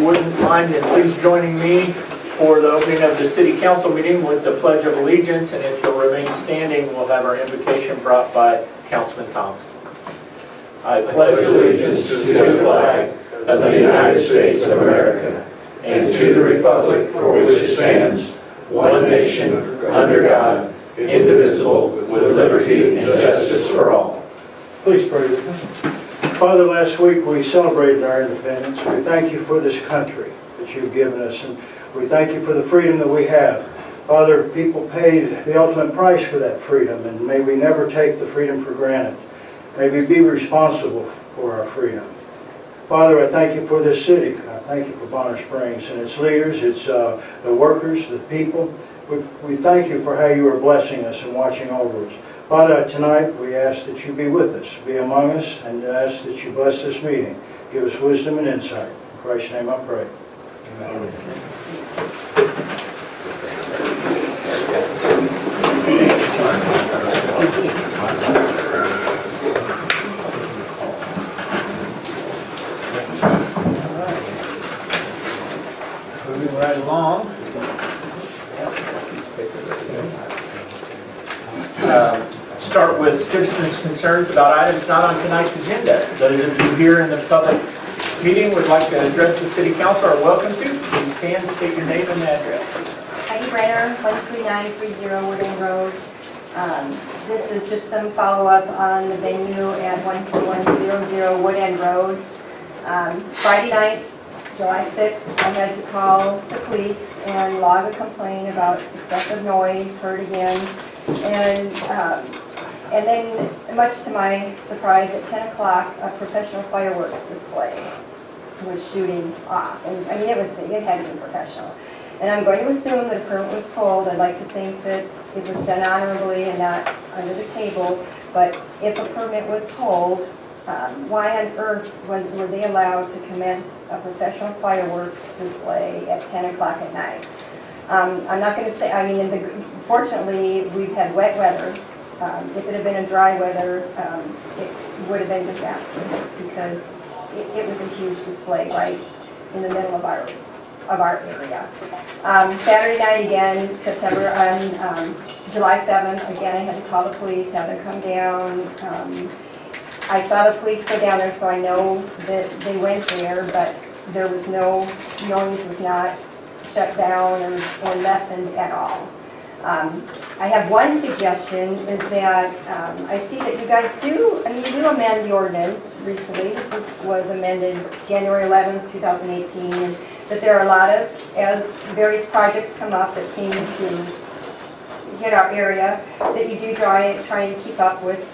wouldn't mind, please joining me for the opening of the City Council meeting with the Pledge of Allegiance, and if you'll remain standing, we'll have our invocation brought by Councilman Thompson. I pledge allegiance to the flag of the United States of America and to the republic for which it stands, one nation, under God, indivisible, with liberty and justice for all. Please pray with me. Father, last week we celebrated our independence. We thank you for this country that you've given us, and we thank you for the freedom that we have. Father, people paid the ultimate price for that freedom, and may we never take the freedom for granted. May we be responsible for our freedom. Father, I thank you for this city. I thank you for Bonner Springs and its leaders, its the workers, the people. We thank you for how you are blessing us and watching over us. Father, tonight we ask that you be with us, be among us, and ask that you bless this meeting. Give us wisdom and insight. In Christ's name I pray. Amen. Moving right along. Start with citizens' concerns about items not on tonight's agenda. Those of you here in the public meeting would like to address the City Council are welcome to. Please stand, state your name and address. Heidi Brenner, 13930 Woodland Road. This is just some follow-up on the venue at 14100 Wood End Road. Friday night, July 6th, I had to call the police and log a complaint about excessive noise, heard again. And then, much to my surprise, at 10 o'clock, a professional fireworks display was shooting off. And I mean, it was big, it had to be professional. And I'm going to assume that a permit was pulled. I'd like to think that it was done honorably and not under the table. But if a permit was pulled, why on earth were they allowed to commence a professional fireworks display at 10 o'clock at night? I'm not going to say, I mean, fortunately, we've had wet weather. If it had been a dry weather, it would have been disastrous because it was a huge display right in the middle of our area. Saturday night again, July 7th, again I had to call the police, have them come down. I saw the police go down there, so I know that they went there, but there was no noise, was not shut down or lessened at all. I have one suggestion is that I see that you guys do amend the ordinance recently. This was amended January 11th, 2018, and that there are a lot of, as various projects come up that seem to hit our area, that you do try and keep up with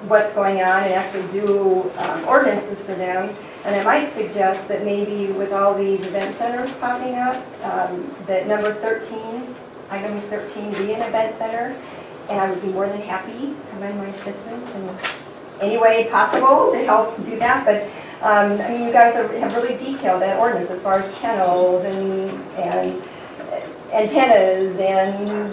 what's going on and actually do ordinances for them. And I might suggest that maybe with all these event centers popping up, that item 13 be an event center, and I would be more than happy to lend my assistance in any way possible to help do that. But I mean, you guys have really detailed that ordinance as far as kennels and antennas and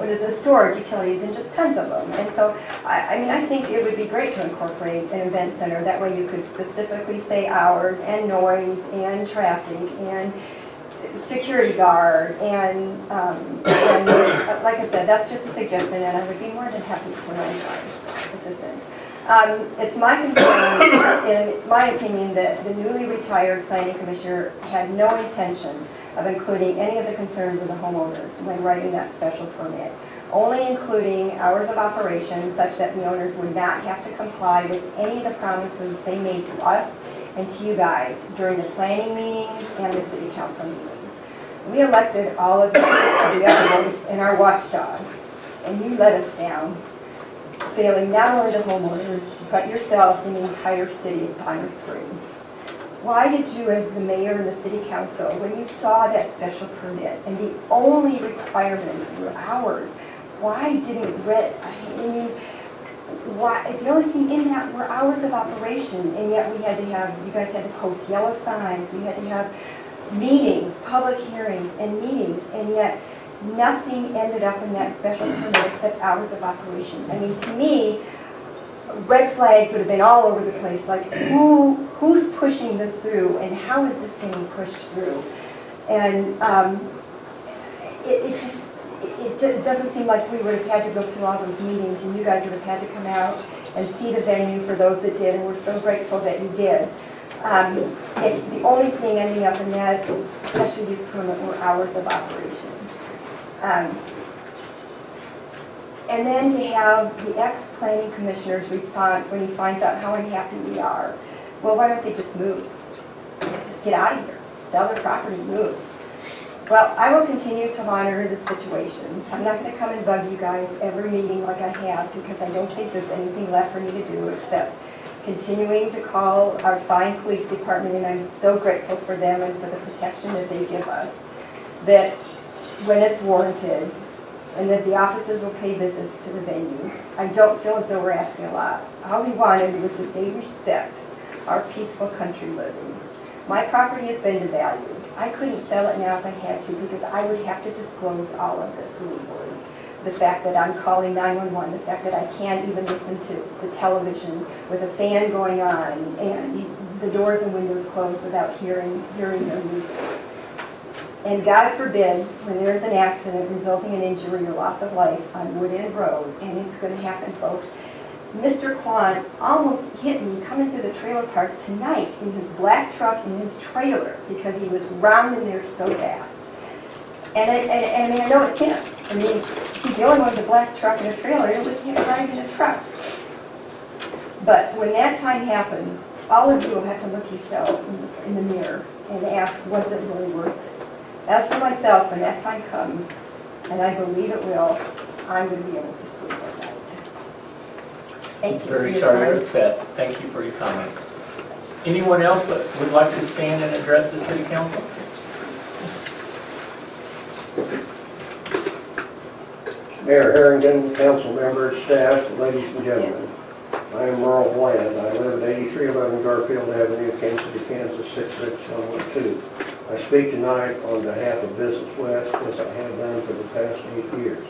the storage utilities and just tons of them. And so, I mean, I think it would be great to incorporate an event center. That way you could specifically say hours and noise and traffic and security guard and like I said, that's just a suggestion, and I would be more than happy to lend my assistance. It's my concern, in my opinion, that the newly retired planning commissioner had no intention of including any of the concerns of the homeowners when writing that special permit, only including hours of operation such that the owners would not have to comply with any of the promises they made to us and to you guys during the planning meetings and the city council meetings. We elected all of you to be our voice and our watchdog, and you let us down, failing not only the homeowners, but yourselves and the entire city of Bonner Springs. Why did you, as the mayor and the city council, when you saw that special permit and the only requirements were hours, why didn't why, the only thing in that were hours of operation, and yet you guys had to post yellow signs, we had to have meetings, public hearings and meetings, and yet nothing ended up in that special permit except hours of operation. I mean, to me, red flags would have been all over the place, like who's pushing this through and how is this getting pushed through? And it just doesn't seem like we would have had to go through all those meetings, and you guys would have had to come out and see the venue for those that did, and we're so grateful that you did. If the only thing ending up in that special use permit were hours of operation. And then to have the ex-planning commissioner's response when he finds out how unhappy we are. Well, why don't they just move? Just get out of here, sell their property, move. Well, I will continue to monitor the situation. I'm not going to come and bug you guys every meeting like I have, because I don't think there's anything left for me to do except continuing to call our fine police department, and I'm so grateful for them and for the protection that they give us, that when it's warranted, and that the officers will pay visits to the venues. I don't feel as though we're asking a lot. All we wanted was that they respect our peaceful country living. My property has been devalued. I couldn't sell it now if I had to, because I would have to disclose all of this legally. The fact that I'm calling 911, the fact that I can't even listen to the television with a fan going on and the doors and windows closed without hearing their music. And God forbid, when there's an accident resulting in injury or loss of life on Wood End Road, and it's going to happen, folks, Mr. Kwan almost hit me coming through the trailer park tonight in his black truck in his trailer because he was rounding there so fast. And I mean, I know it's him. I mean, he's the only one with a black truck and a trailer. It was him driving a truck. But when that time happens, all of you will have to look yourselves in the mirror and ask, was it really worth it? As for myself, when that time comes, and I believe it will, I'm going to be able to sleep at night. Thank you. Very sorry you're upset. Thank you for your comments. Anyone else that would like to stand and address the city council? Mayor Harrington, council members, staff, ladies and gentlemen. I am Merle Bland. I live at 8311 Garfield Avenue, Kansas City, Kansas 66112. I speak tonight on behalf of Business West, as I have done for the past 8 years.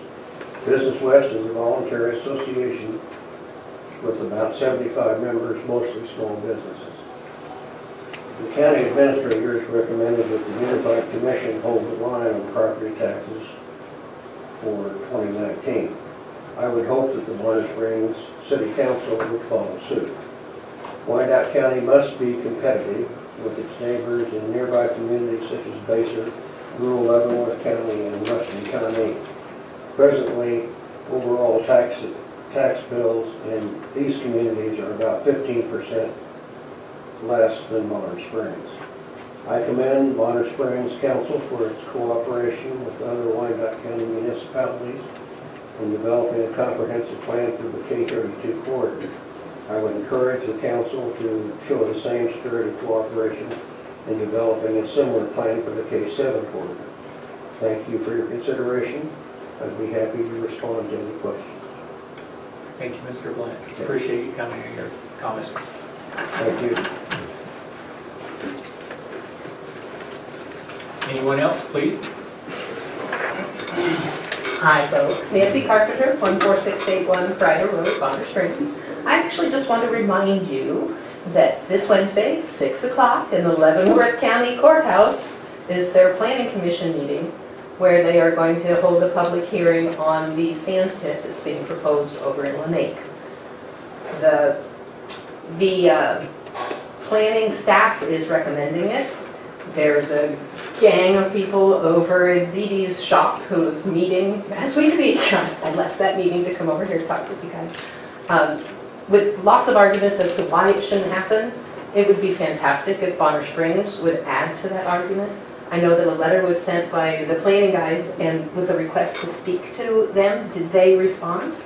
Business West is a voluntary association with about 75 members, mostly small businesses. The county administrators recommended that the Unified Commission hold the line on property taxes for 2019. I would hope that the Bonner Springs City Council would follow suit. Wyandotte County must be competitive with its neighbors in nearby communities such as Basel, rural Leavenworth County, and Western County. Presently, overall tax bills in these communities are about 15% less than Bonner Springs. I commend Bonner Springs Council for its cooperation with other Wyandotte County municipalities in developing a comprehensive plan for the K-32 corridor. I would encourage the council to show the same spirit of cooperation in developing a similar plan for the K-7 corridor. Thank you for your consideration. I'd be happy to respond to any questions. Thank you, Mr. Bland. Appreciate you coming and your comments. Thank you. Anyone else, please? Hi folks, Nancy Carpenter, 14681 Friday Road, Bonner Springs. I actually just want to remind you that this Wednesday, 6 o'clock in the Leavenworth County Courthouse is their Planning Commission meeting, where they are going to hold a public hearing on the sand pit that's being proposed over in Lake. The planning staff is recommending it. There's a gang of people over at Dee Dee's shop who's meeting as we speak. I left that meeting to come over here to talk with you guys. With lots of arguments as to why it shouldn't happen. It would be fantastic if Bonner Springs would add to that argument. I know that a letter was sent by the planning guys and with a request to speak to them. Did they respond?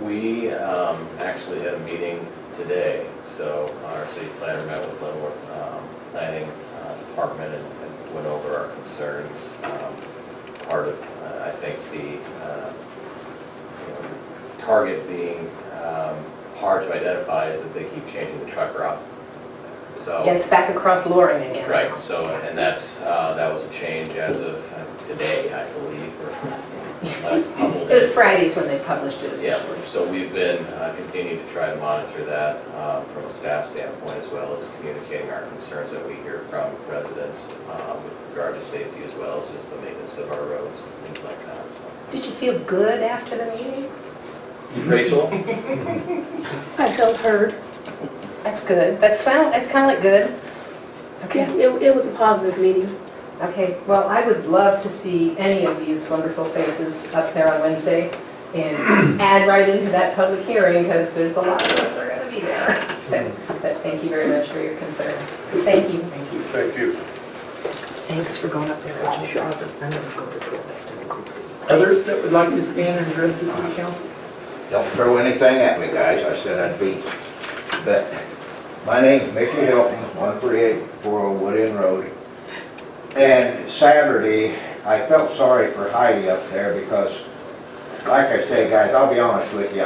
We actually had a meeting today, so our city planner met with Leavenworth Planning Department and went over our concerns. Part of, I think, the target being hard to identify is that they keep changing the truck route. So so. Yeah, it's back across Loring again. Right, so, and that was a change as of today, I believe, or last couple days. Friday's when they published it. Yeah, so we've been continuing to try to monitor that from a staff standpoint, as well as communicating our concerns that we hear from residents with regard to safety, as well as just the maintenance of our roads, things like that. Did you feel good after the meeting? Rachel? I felt heard. That's good. It's kind of like good. Yeah, Okay. it was a positive meeting. Okay, well, I would love to see any of these wonderful faces up there on Wednesday and add right into that public hearing, because there's a lot of us are going to be there. So, but thank you very much for your concern. Thank you. Thank you. Thank you. Thanks for going up there. I never go to go back to the group. Others that would like to stand and address the city council? Don't throw anything at me, guys, I said I'd be. But my name's Mickey Hilton, 13840 Wood End Road. And Saturday, I felt sorry for Heidi up there because, like I say, guys, I'll be honest with you,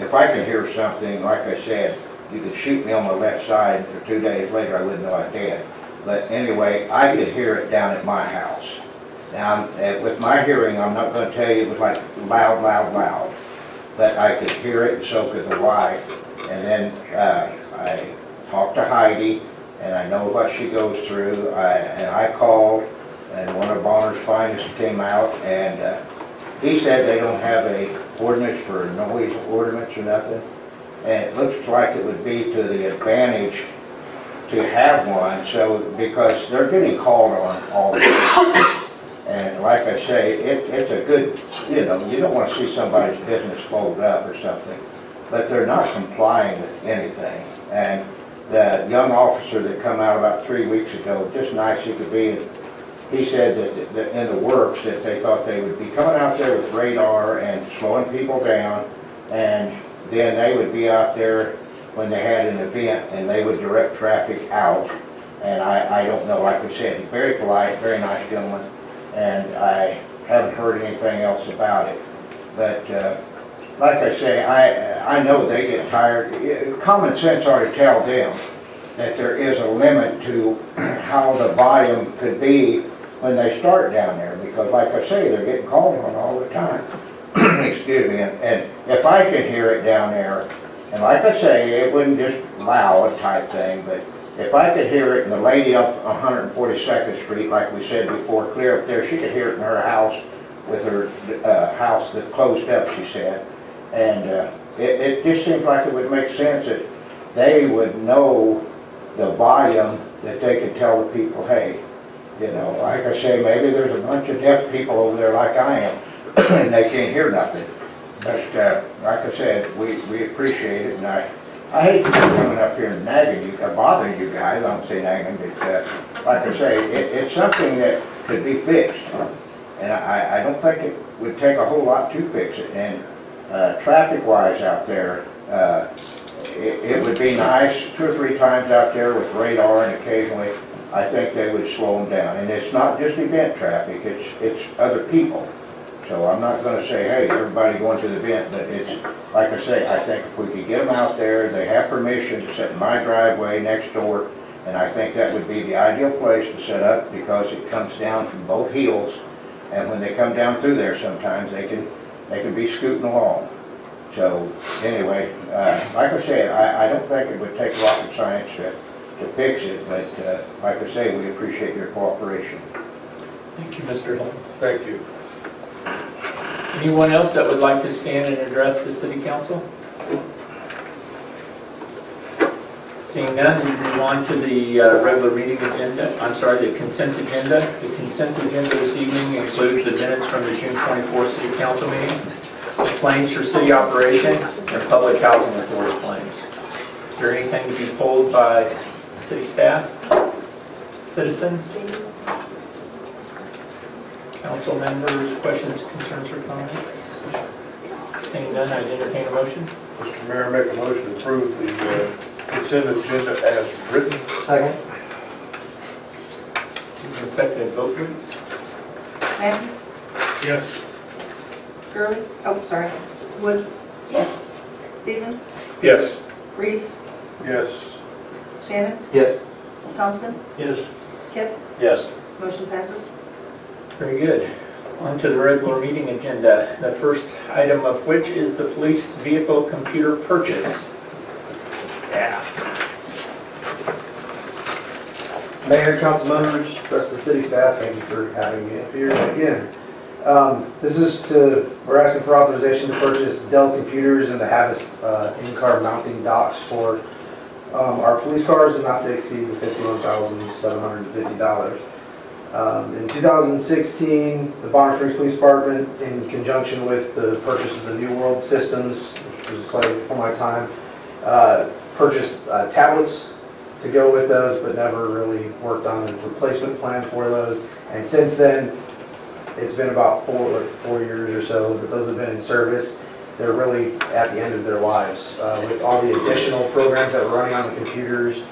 if I can hear something, like I said, you could shoot me on the left side, and for 2 days later I wouldn't know I did. But anyway, I could hear it down at my house. Now, with my hearing, I'm not going to tell you it was like loud, loud, loud. But I could hear it, and so could the wife. And then I talked to Heidi, and I know what she goes through. And I called, and one of Bonner's finest came out, and he said they don't have a ordinance for noise ordinance or nothing. And it looks like it would be to the advantage to have one, so, because they're getting called on all the time. And like I say, it's a good, you don't want to see somebody's business fold up or something, but they're not complying with anything. And the young officer that come out about 3 weeks ago, just nice he could be, he said that in the works that they thought they would be coming out there with radar and slowing people down, and then they would be out there when they had an event and they would direct traffic out. And I don't know, like we said, he's very polite, very nice gentleman, and I haven't heard anything else about it. But like I say, I know they get tired. Common sense ought to tell them that there is a limit to how the volume could be when they start down there, because like I say, they're getting called on all the time. Excuse me, and if I could hear it down there, and like I say, it wasn't just loud type thing, but if I could hear it, and the lady up 142nd Street, like we said before, clear up there, she could hear it in her house with her house that closed up, she said. And it just seems like it would make sense that they would know the volume that they could tell the people, hey, like I say, maybe there's a bunch of deaf people over there like I am, and they can't hear nothing. But like I said, we appreciate it, and I hate coming up here and nagging you, bothering you guys. I don't say nagging, but like I say, it's something that could be fixed, and I don't think it would take a whole lot to fix it. And traffic-wise out there, it would be nice 2 or 3 times out there with radar, and occasionally I think they would slow them down. And it's not just event traffic, it's other people. So I'm not going to say, hey, everybody going to the event, but it's, like I say, I think if we could get them out there, they have permission to sit in my driveway next door, and I think that would be the ideal place to set up, because it comes down from both hills, and when they come down through there sometimes, they can be scooting along. So anyway, like I said, I don't think it would take rocket science to fix it, but like I say, we appreciate your cooperation. Thank you, Mr. Hill. Thank you. Anyone else that would like to stand and address the city council? Seeing none, we move on to the regular meeting agenda. I'm sorry, the consent agenda. The consent agenda this evening includes the minutes from the June 24th city council meeting, claims for city operation, and public housing authority claims. Is there anything to be pulled by city staff, citizens, council members, questions, concerns, or comments? Seeing none, I'd entertain a motion. Mr. Mayor, make a motion to approve the consent agenda as written. Second. Moved and seconded, vote please. Patton? Yes. Gurley? Oh, sorry. Wood? Yes. Stevens? Yes. Reeves? Yes. Shannon? Yes. Thompson? Yes. Kip? Yes. Motion passes. Very good. On to the regular meeting agenda. The first item of which is the police vehicle computer purchase. Yeah. Mayor, council members, rest of the city staff, thank you for having me up here again. We're asking for authorization to purchase Dell computers and to have in-car mounting docks for our police cars and not to exceed the $51,750. In 2016, the Bonner Springs Police Department, in conjunction with the purchase of the New World systems, which was slightly before my time, purchased tablets to go with those, but never really worked on a replacement plan for those. And since then, it's been about 4 years or so that those have been in service. They're really at the end of their lives. With all the additional programs that we're running on the computers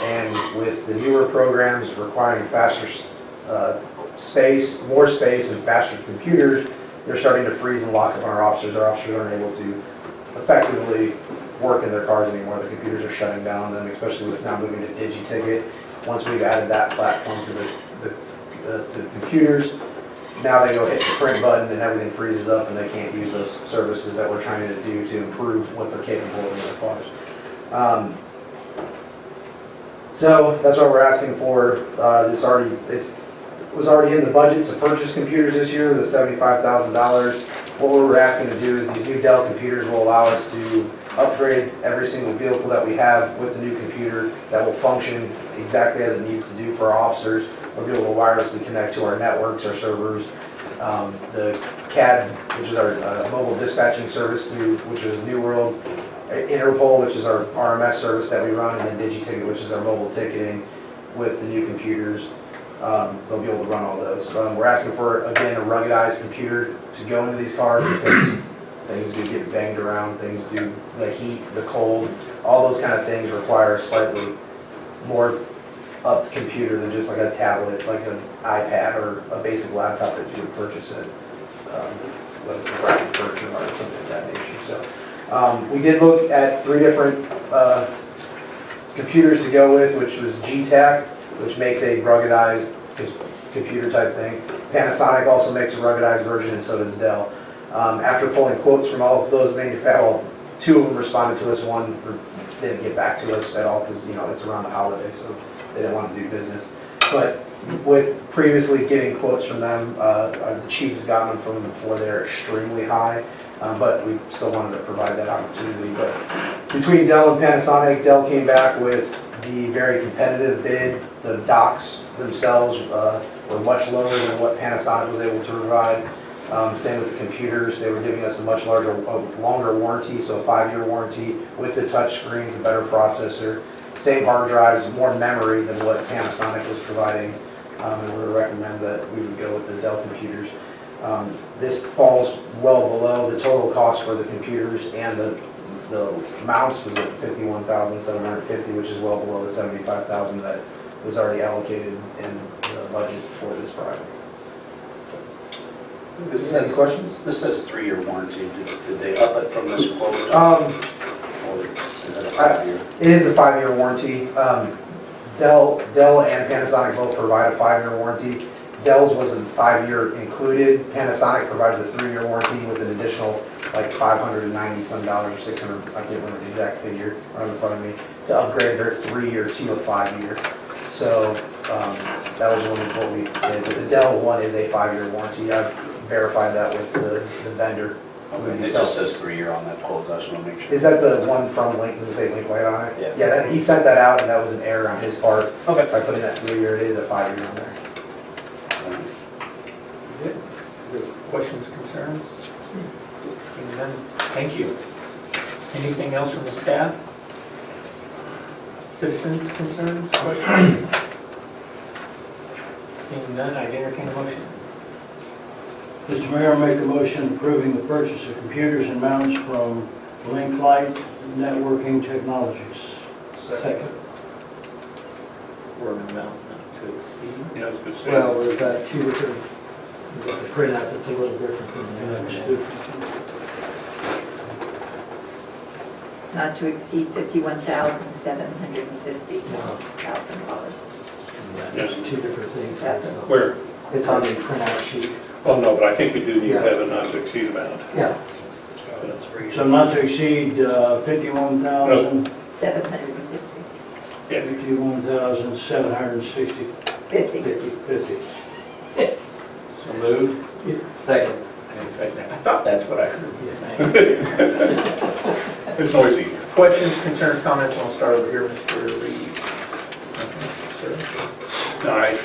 and with the newer programs requiring faster more space and faster computers, they're starting to freeze and lock up on our officers. Our officers aren't able to effectively work in their cars anymore. The computers are shutting down, and especially with now moving to DigiTicket. Once we've added that platform to the computers, now they go hit the print button and everything freezes up and they can't use those services that we're trying to do to improve what they're capable of in their cars. So that's what we're asking for. It was already in the budget to purchase computers this year, the $75,000. What we're asking to do is these new Dell computers will allow us to upgrade every single vehicle that we have with the new computer that will function exactly as it needs to do for our officers. We'll be able to wirelessly connect to our networks, our servers, the CAD, which is our mobile dispatching service, which is New World, Interpol, which is our RMS service that we run, and then DigiTicket, which is our mobile ticketing with the new computers. They'll be able to run all those. We're asking for, again, a ruggedized computer to go into these cars because things do get banged around, things do, the heat, the cold, all those kind of things require a slightly more up computer than just like a tablet, like an iPad or a basic laptop that you would purchase at a graphic purchase or something of that nature. So we did look at 3 different computers to go with, which was GTAC, which makes a ruggedized computer type thing. Panasonic also makes a ruggedized version, and so does Dell. After pulling quotes from all of those manufacturers, 2 of them responded to us, 1 didn't get back to us at all because it's around the holidays, so they didn't want to do business. But with previously getting quotes from them, the chief has gotten them from them before. They're extremely high, but we still wanted to provide that opportunity. But between Dell and Panasonic, Dell came back with the very competitive bid. The docks themselves were much lower than what Panasonic was able to provide. Same with the computers. They were giving us a much longer warranty, so a 5-year warranty with the touch screens, a better processor, same hard drives, more memory than what Panasonic was providing, and we would recommend that we would go with the Dell computers. This falls well below the total cost for the computers, and the mounts was at $51,750, which is well below the $75,000 that was already allocated in the budget for this project. Any questions? This says 3-year warranty. Did they up it from this quote? Or is it a 5-year? It is a 5-year warranty. Dell and Panasonic both provide a 5-year warranty. Dell's was a 5-year included. Panasonic provides a 3-year warranty with an additional like $590 some dollars or $600. I can't remember the exact figure right in front of me to upgrade their 3-year to a 5-year. So that was what we did. But the Dell one is a 5-year warranty. I've verified that with the vendor. Okay, it just says 3-year on that quote. I just want to make sure. Is that the one from Link? Does it say Link Light on it? Yeah. Yeah, he sent that out, and that was an error on his part. Okay. By putting that 3-year, it is a 5-year on there. Good. Good. Questions, concerns? Seeing none, thank you. Anything else from the staff? Citizens' concerns, questions? Seeing none, I'd entertain a motion. Mr. Mayor, I make a motion approving the purchase of computers and mounts from Link Light Networking Technologies. Second. For an amount not to exceed. Yeah, I was going to say. Well, we've got 2 different, we've got the printout that's a little different than the next. not to exceed $51,750,000. There's two different things. Yeah. so. Where? It's on the printout sheet. Oh, no, but I think we do need to Yeah. have a not to exceed amount. Yeah. So not to exceed 51,000, 750. 51,760. 50. 50. So moved. Second. And second. I thought that's what I heard you saying. It's noisy. Questions, concerns, comments? I'll start over here, Mr. Reeves. Sir? No, I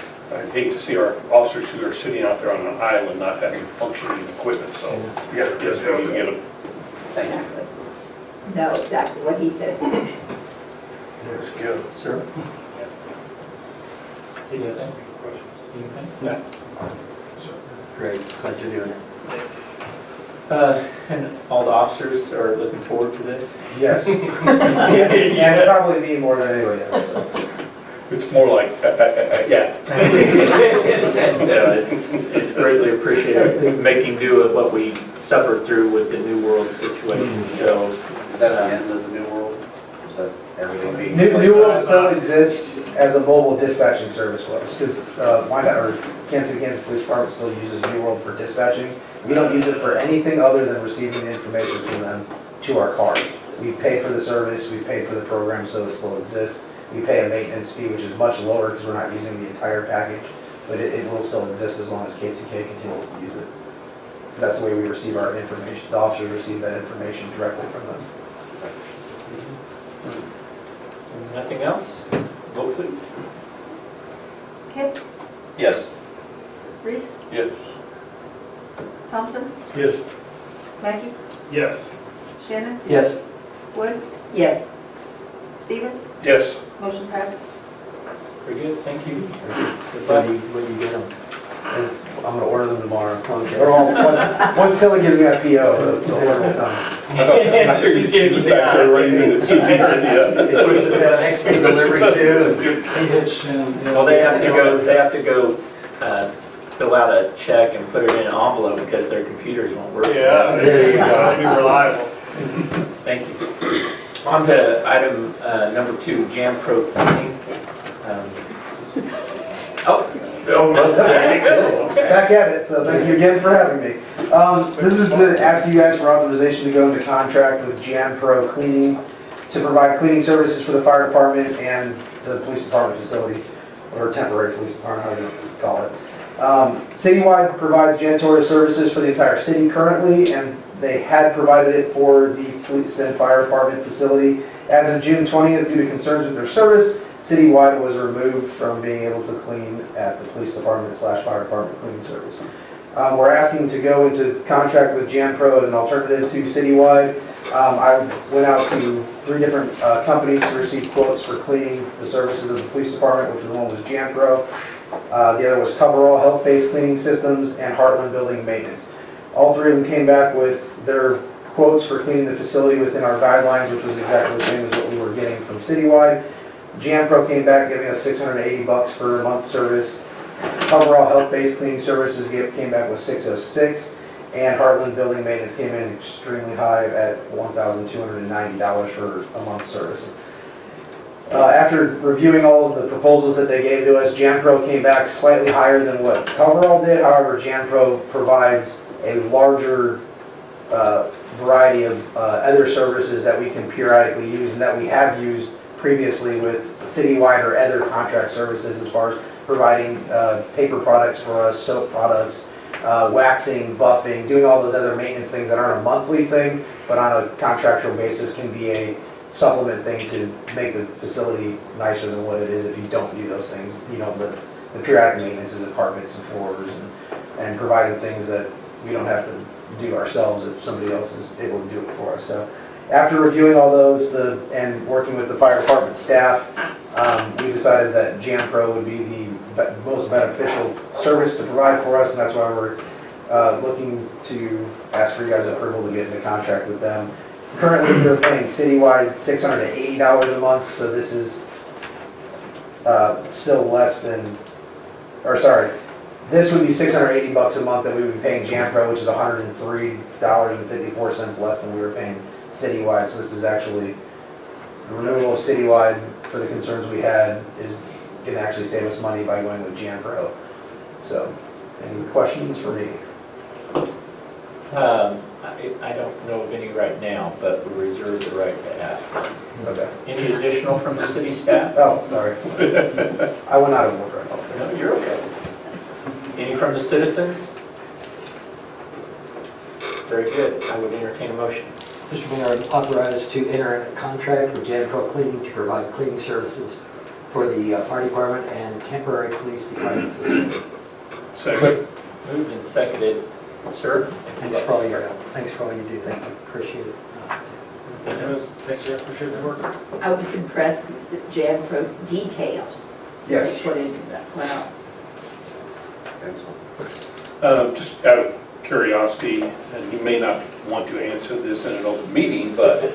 hate to see our officers who are sitting out there on an island not having functioning equipment, so, yes, we need to get them. Exactly. No, exactly what he said. Let's go. Sir? Yes. Anything? Great, glad you're doing it. And all the officers are looking forward to this? Yes. And probably me more than anybody else, so. It's more like, yeah. No, it's greatly appreciated, making do with what we suffered through with the New World situation, so. Is that the end of the new world? Is that everything being? New World still exists as a mobile dispatching service for us, because Kansas City, Kansas Police Department still uses New World for dispatching. We don't use it for anything other than receiving the information from them to our car. We pay for the service, we pay for the program, so it still exists. We pay a maintenance fee, which is much lower because we're not using the entire package, but it will still exist as long as KCK continues to use it. That's the way we receive our information. The officers receive that information directly from them. So nothing else? Vote please. Kip, Yes. Reeves, Yes. Thompson, Yes. Mackey, Yes. Shannon, Yes. Wood, Yes. Stevens, Yes. motion passes. Very good, thank you. When Goodbye. do you get them? I'm gonna order them tomorrow. Okay. Or once Tilly gives me that PO, the order will come. I figured she was back there ready to, as soon as he heard the, Pushes that next day delivery too. Well, they have to go fill out a check and put it in an envelope because their computers won't work. There you go. Be reliable. Thank you. On to item number 2, Jam Pro Cleaning. There you go. Okay. Back at it, so thank you again for having me. This is to ask you guys for authorization to go into contract with Jan Pro Cleaning to provide cleaning services for the fire department and the police department facility, or temporary police department, however you call it. Citywide provides janitorial services for the entire city currently, and they had provided it for the police and fire department facility. As of June 20th, due to concerns with their service, Citywide was removed from being able to clean at the police department / fire department cleaning service. We're asking to go into contract with JanPro as an alternative to Citywide. I went out to 3 different companies to receive quotes for cleaning the services of the police department, which one was JanPro. The other was Coverall Health-Based Cleaning Systems and Heartland Building Maintenance. All 3 of them came back with their quotes for cleaning the facility within our guidelines, which was exactly the same as what we were getting from Citywide. JanPro came back giving us $680 for a month's service. Coverall Health-Based Cleaning Services came back with $606, and Heartland Building Maintenance came in extremely high at $1,290 for a month's service. After reviewing all of the proposals that they gave to us, JanPro came back slightly higher than what Coverall did. However, JanPro provides a larger variety of other services that we can periodically use and that we have used previously with Citywide or other contract services, as far as providing paper products for us, soap products, waxing, buffing, doing all those other maintenance things that aren't a monthly thing, but on a contractual basis can be a supplement thing to make the facility nicer than what it is if you don't do those things. You know, the periodic maintenance is of carpets and floors and providing things that we don't have to do ourselves if somebody else is able to do it for us. So after reviewing all those and working with the fire department staff, we decided that JanPro would be the most beneficial service to provide for us, and that's why we're looking to ask for you guys' approval to get into contract with them. Currently, we're paying Citywide $680 a month, so this is still less than, or sorry, this would be $680 a month that we would be paying JanPro, which is $103.54 less than we were paying citywide, so this is actually, the renewal of citywide for the concerns we had is gonna actually save us money by going with JanPro. So, any questions for me? I don't know of any right now, but we reserve the right to ask them. Okay. Any additional from the city staff? Oh, sorry. I went out of order. No, you're okay. Any from the citizens? Very good. I would entertain a motion. Mr. Mayor, I'm authorized to enter a contract with JanPro Cleaning to provide cleaning services for the fire department and temporary police department facility. Second. Moved and seconded. Sir? Thanks for all your help. Thanks for all you do. Thank you. Appreciate it. Thanks, sir. Appreciate the work. I was impressed with JanPro's detail they Yes. put into that. Wow. Just out of curiosity, and you may not want to answer this in an open meeting, but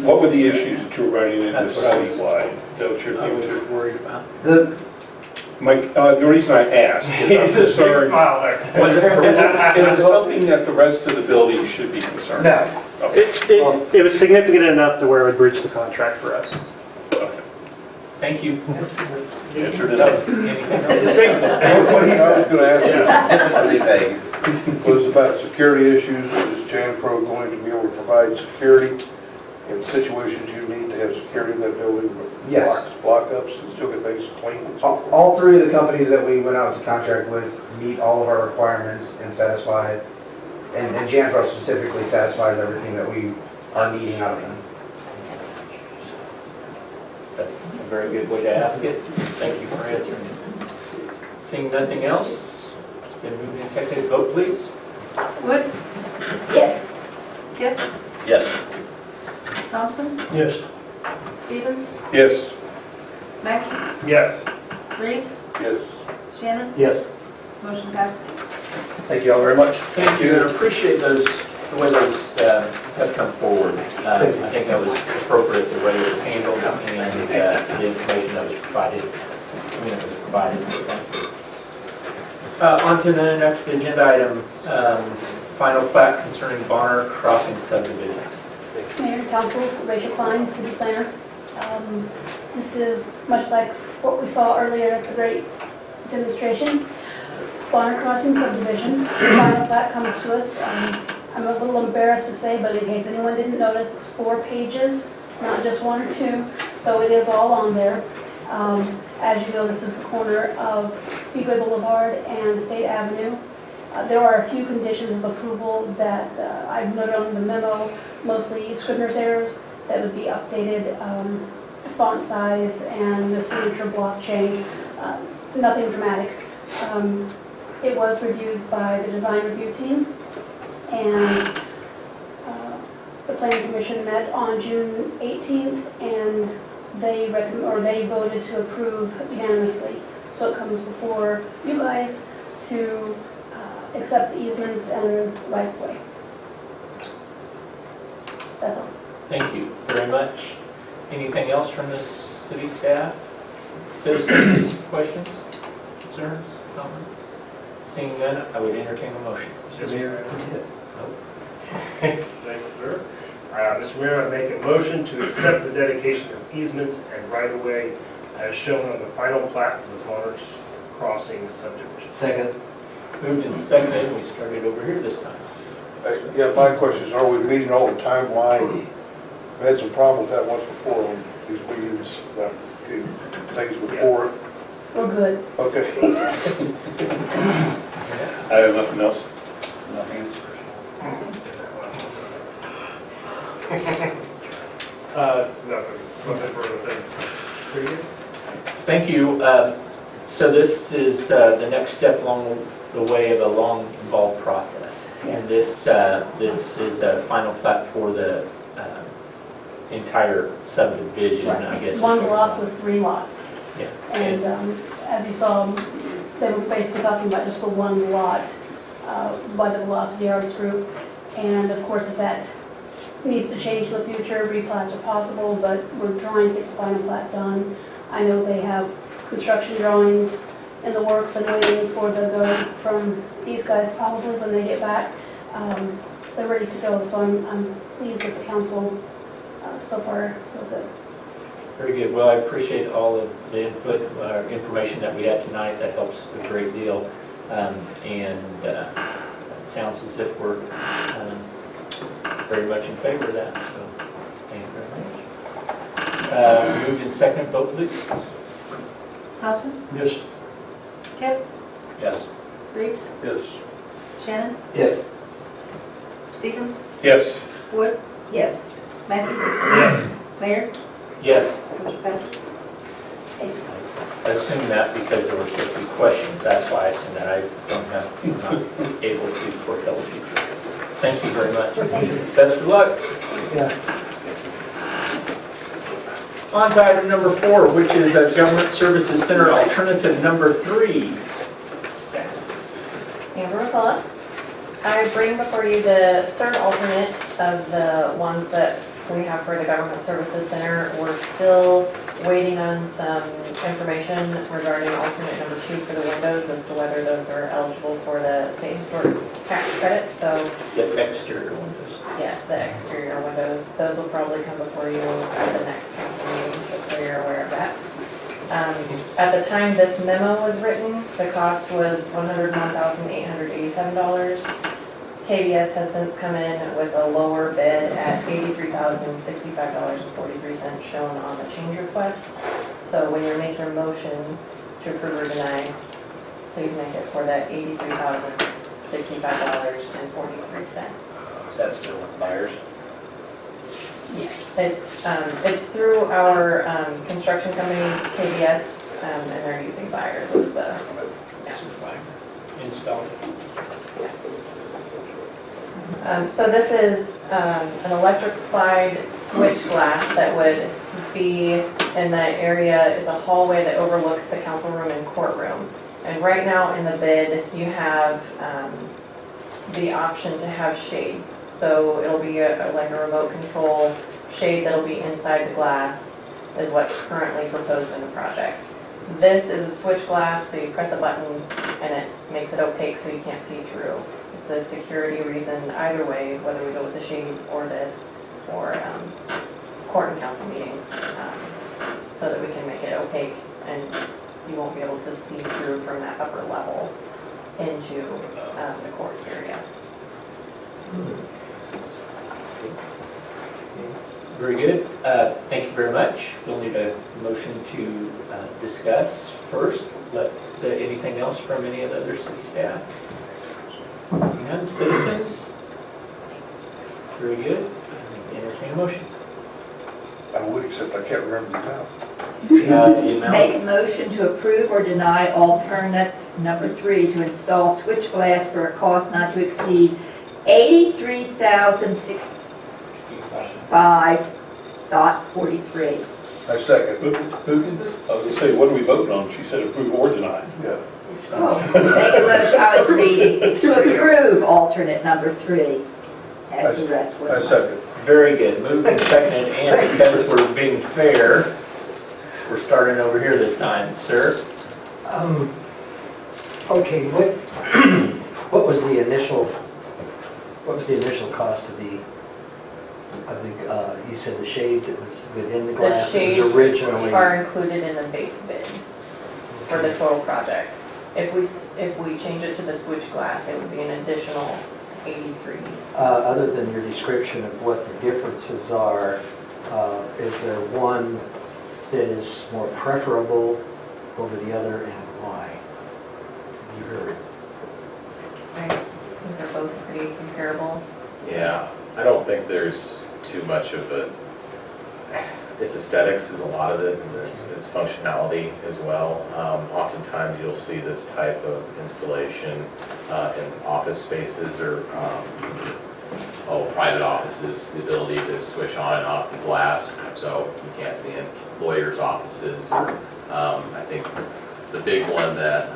what were the issues that you were running into That's what I was- citywide? Is that what you're I thinking? was worried about. Mike, the reason I asked is I'm concerned, is it something that the rest of the building should be concerned No. about? Okay. It was significant enough to where it would breach the contract for us. Okay. Thank you. You answered it up. Anything else? What he I was said. going to ask Significantly vague. you, was about security issues. Is JanPro going to be able to provide security in situations you need to have security in that building? Yes. Lockups and still get things clean and so forth? All three of the companies that we went out to contract with meet all of our requirements and satisfy, and JanPro specifically satisfies everything that we are needing out of them. That's a very good way to ask it. Thank you for answering. Seeing nothing else, then moving and seconded, vote please. Wood, Yes. Gift, Yes. Thompson, Yes. Stevens, Yes. Mackey, Yes. Reeves, Yes. Shannon, Yes. motion passes. Thank you all very much. Thank you, and appreciate those, the way those have come forward. I think that was appropriate, the way it was handled and the information that was provided. So thank you. On to the next agenda item, final plat concerning Bonner Crossing subdivision. Mayor, Council, Rachel Klein, City Planner. This is much like what we saw earlier at the great demonstration. Bonner Crossing subdivision, the final plat comes to us. I'm a little embarrassed to say, but in case anyone didn't notice, it's 4 pages, not just 1 or 2, so it is all on there. As you know, this is the corner of Speedway Boulevard and State Avenue. There are a few conditions of approval that I've noted on the memo, mostly Scrivener's errors that would be updated, font size and the signature block change, nothing dramatic. It was reviewed by the design review team, and the planning commission met on June 18th, and they voted to approve unanimously. So it comes before you guys to accept the easements and rights of way. That's all. Thank you very much. Anything else from the city staff? Citizens, questions, concerns, comments? Seeing none, I would entertain a motion. Mr. Mayor, Thank you, sir. Mr. Mayor, I make a motion to accept the dedication of easements and right-of-way as shown on the final plat for the Bonner Crossing subdivision. Second. Moved and seconded, we started over here this time. Yeah, my question is, are we meeting all the timeline? We had some problem with that once before on these meetings, about things before it. We're good. Okay. I have nothing else. Nothing. Nothing further. Very good. Thank you. So this is the next step along the way of a long involved process. And this is a final plat for the entire subdivision, I guess. is One what- block with 3 lots. Yeah. And as you saw, they were basically talking about just the one lot by the Velocity Arts Group. And of course, if that needs to change in the future, replats are possible, but we're trying to get the final plat done. I know they have construction drawings in the works and waiting for the go from these guys probably when they get back. they're ready to go, so I'm pleased with the council so far, so good. Very good. Well, I appreciate all of the input, information that we had tonight. That helps a great deal. And it sounds as if we're very much in favor of that, so thank you very much. Moved and second, vote please. Thompson? Yes. Kip? Yes. Reeves? Yes. Shannon? Yes. Stevens? Yes. Wood? Yes. Mackey? Yes. Mayor? Yes. Motion passes. I assume that because there were so few questions, that's why I assume that I don't have, I'm not able to foretell the future. Thank you very much. Best of luck. Yeah. On to item number 4, which is Government Services Center Alternative Number 3. Amber McCullough. I bring before you the third alternate of the ones that we have for the Government Services Center. We're still waiting on some information regarding alternate number 2 for the windows as to whether those are eligible for the state historic tax credit. So The exterior windows. yes, the exterior windows, those will probably come before you at the next council meeting, just so you're aware of that. At the time this memo was written, the cost was $101,887. KBS has since come in with a lower bid at $83,065.43 shown on the change request. So when you make your motion to approve or deny, please make it for that $83,065.43. Is that still with buyers? Yes, it's through our construction company, KBS, and they're using buyers as the, Installed. so this is an electrified switch glass that would be in the area, it's a hallway that overlooks the council room and courtroom. And right now in the bid, you have the option to have shades. So it'll be like a remote control shade that'll be inside the glass is what's currently proposed in the project. This is a switch glass, so you press a button and it makes it opaque so you can't see through. It's a security reason either way, whether we go with the shades or this, or court and council meetings, so that we can make it opaque and you won't be able to see through from that upper level into the court area. Very good. Thank you very much. We'll need a motion to discuss first. Let's, anything else from any of the other city staff? None. Citizens? Very good. Entertain a motion. I would, except I can't remember the amount. Make a motion to approve or deny alternate number 3 to install switch glass for a cost not to exceed $83,065.43. I second. Bookins? I was gonna say, what are we voting on? She said approve or deny. Yeah. Oh, make a motion, I was reading, to approve alternate number 3, as the rest was. I second. Very good. Moved and seconded, and because we're being fair, we're starting over here this time, sir. Okay, what was the initial cost of the, you said the shades, it was within the The glass, it shades was originally. are included in the base bid for the total project. If we change it to the switch glass, it would be an additional 83. Other than your description of what the differences are, is there one that is more preferable over the other, and why? You heard. I think they're both pretty comparable. Yeah, I don't think there's too much of a, its aesthetics is a lot of it, and its functionality as well. Oftentimes you'll see this type of installation in office spaces or private offices, the ability to switch on and off the glass so you can't see in lawyers' offices. I think the big one that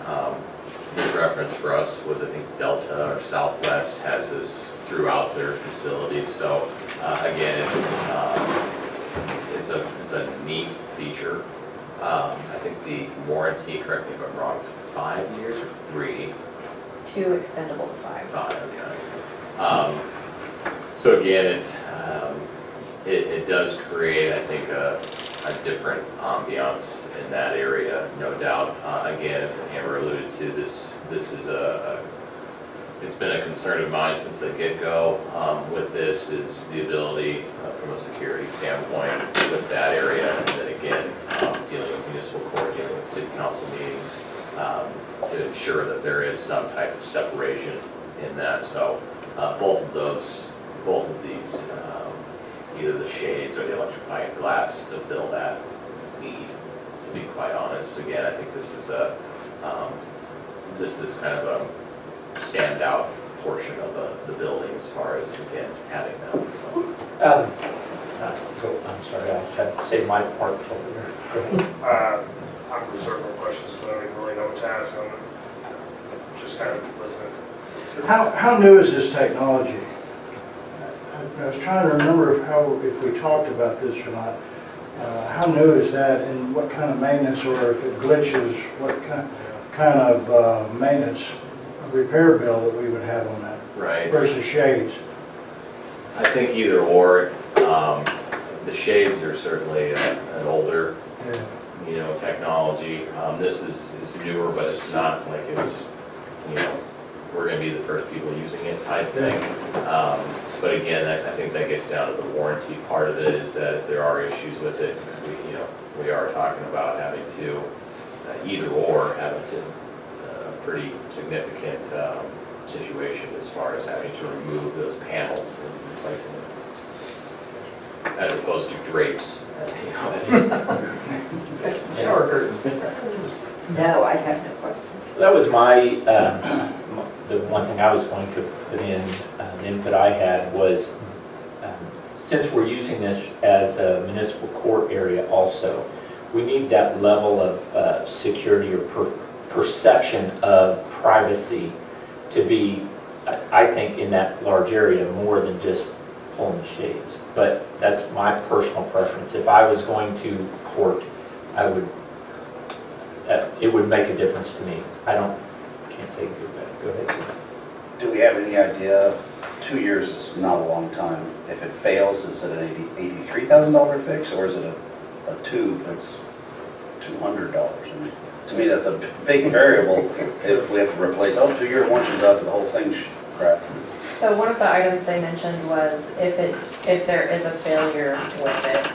was referenced for us was, I think, Delta or Southwest has this throughout their facilities. So again, it's a neat feature. I think the warranty, correct me if I'm wrong, 5 years or 3? 2 extendable to 5. 5, okay. So again, it does create, I think, a different ambiance in that area, no doubt. Again, as Amber alluded to, this is it's been a concern of mine since the get-go with this, is the ability from a security standpoint with that area, and then again, dealing with municipal court, dealing with city council meetings, to ensure that there is some type of separation in that. So both of these, either the shades or the electrified glass fulfill that need, to be quite honest. Again, I think this is kind of a standout portion of the building as far as, again, having them. So. I'm sorry, I had to say my part over there. Go ahead. I'm reserving my questions, but I don't even really know what to ask. I'm just kind of listening. How new is this technology? I was trying to remember if we talked about this or not. How new is that, and what kind of maintenance, or if it glitches, what kind of maintenance repair bill that we would have on that? Right. Versus shades? I think either or. The shades are certainly an older, technology. This is newer, but it's not like it's, we're going to be the first people using it type thing. But again, I think that gets down to the warranty part of it, is that if there are issues with it, we are talking about having to either or have a pretty significant situation as far as having to remove those panels and replacing them, as opposed to drapes. Shower curtain. No, I have no questions. That was the one thing I was going to put in, the input I had was, since we're using this as a municipal court area also, we need that level of security or perception of privacy to be, I think, in that large area more than just pulling the shades. But that's my personal preference. If I was going to court, it would make a difference to me. Can't say good, bad. Go ahead. Do we have any idea, 2 years is not a long time, if it fails, is it an $83,000 fix, or is it a tube that's $200? I mean, to me, that's a big variable if we have to replace, 2-year warranty's up and the whole thing's crap. So one of the items they mentioned was if there is a failure with it,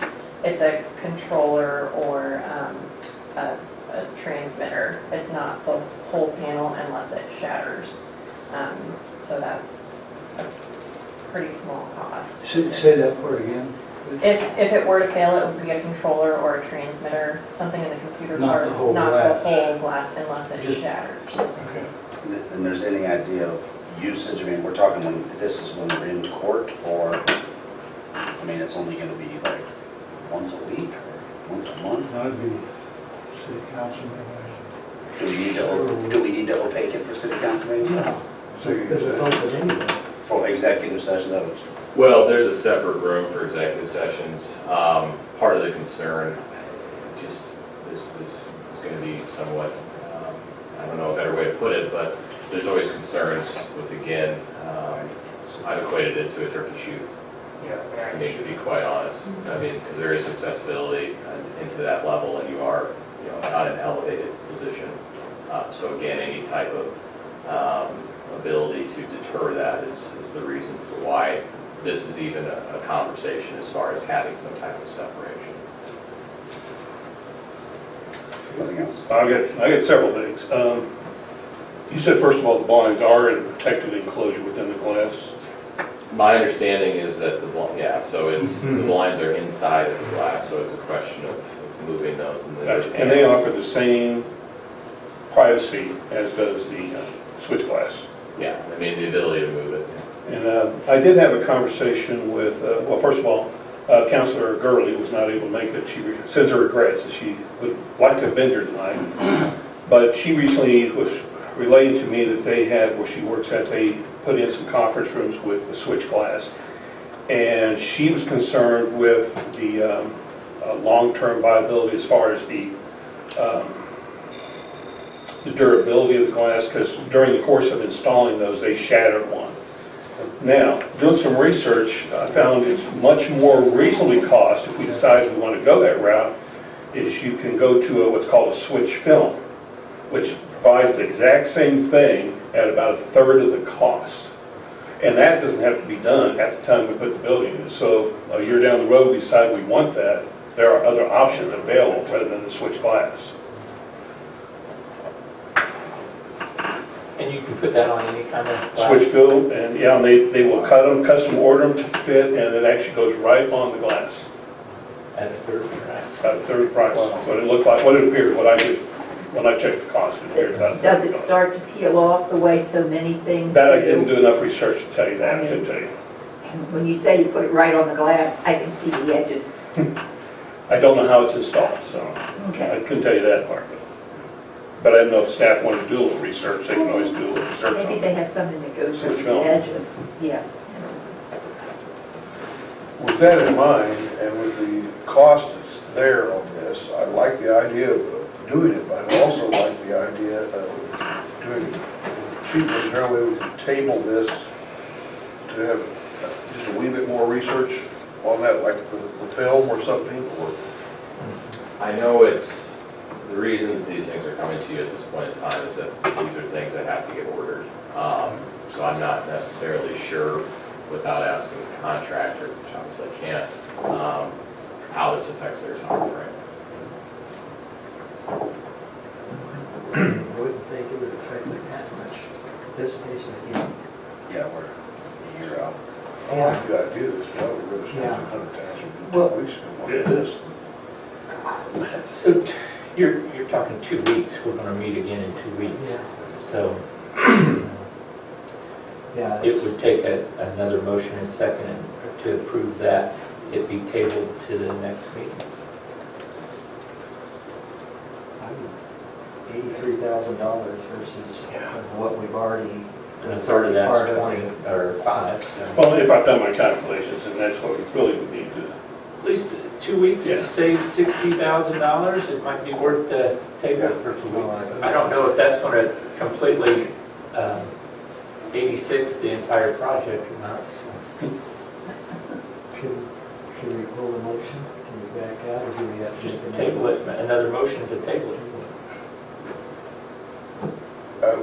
it's a controller or a transmitter. It's not the whole panel unless it shatters. So that's a pretty small cost. Say that part again. If it were to fail, it would be a controller or a transmitter, something in the computer Not parts, the whole not glass. the whole glass unless it Just- shatters. Okay. And there's any idea of usage? I mean, we're talking when we're in court, or, I mean, it's only gonna be like once a week or once a month? That'd be city council members. Do we need to opaque it for city council meetings? No. Because it's open anyway. For executive session, that was. Well, there's a separate room for executive sessions. Part of the concern, just this is going to be somewhat, I don't know a better way to put it, but there's always concerns with, again, I've equated it to a turkey shoot. I mean, to be quite honest. I mean, because there is accessibility into that level, and you are, on an elevated position. So again, any type of ability to deter that is the reason for why this is even a conversation as far as having some type of separation. Nothing else? I got several things. You said, first of all, the blinds are in a protected enclosure within the glass. My understanding is that so it's, the blinds are inside of the glass, so it's a question of moving those. And they offer the same privacy as does the switch glass. Yeah, I mean, the ability to move it. And I did have a conversation with, well, first of all, Councilor Gurley was not able to make it. She sends her regrets that she would like to have been here tonight. But she recently was relaying to me that they had, where she works at, they put in some conference rooms with the switch glass. And she was concerned with the long-term viability as far as the durability of the glass, because during the course of installing those, they shattered one. Now, doing some research, I found it's much more reasonably cost, if we decide we want to go that route, is you can go to what's called a switch film, which provides the exact same thing at about a third of the cost. And that doesn't have to be done at the time we put the building in. So if a year down the road we decide we want that, there are other options available rather than the switch glass. And you can put that on any kind of glass? Switch film, and yeah, and they will cut them, custom order them to fit, and it actually goes right on the glass. At a third price? About a third price, what it looked like, what it appeared, what I did, when I checked the cost, it appeared about a third Does it price. start to peel off the way so many things That I do? didn't do enough research to tell you that, I couldn't tell you. When you say you put it right on the glass, I can see the edges. I don't know how it's installed, so I Okay. couldn't tell you that part. But I didn't know if staff wanted to do a little research, they can always do a little research Maybe on they it. have something that goes Switch through film. the edges. Yeah. With that in mind, and with the cost that's there on this, I like the idea of doing it, but I also like the idea of doing it cheaper. Is there a way we can table this to have just a wee bit more research on that, like the film or something, or? I know it's, the reason that these things are coming to you at this point in time is that these are things that have to get ordered. So I'm not necessarily sure, without asking the contractor, which obviously I can't, how this affects their timeframe. I wouldn't think it would affect it that much at this stage again. Yeah, we're a year out. I like the idea of this, but I would rather spend Yeah. $200,000 Well- weeks on this. So you're talking 2 weeks, we're gonna meet again in 2 weeks. Yeah. So Yeah, it would take another motion and second to approve that, it be tabled to the next meeting. $83,000 versus what we've already. And it's already that's part of 20 or 5. Well, if I've done my calculations, and that's what we really would need to, At least 2 weeks Yeah. to save $60,000, it might be worth the table it for 2 weeks. I don't know if that's going to completely 86 the entire project or not. So. Can we pull the motion? Can we back out or do we have to? Just table it, another motion to table it. I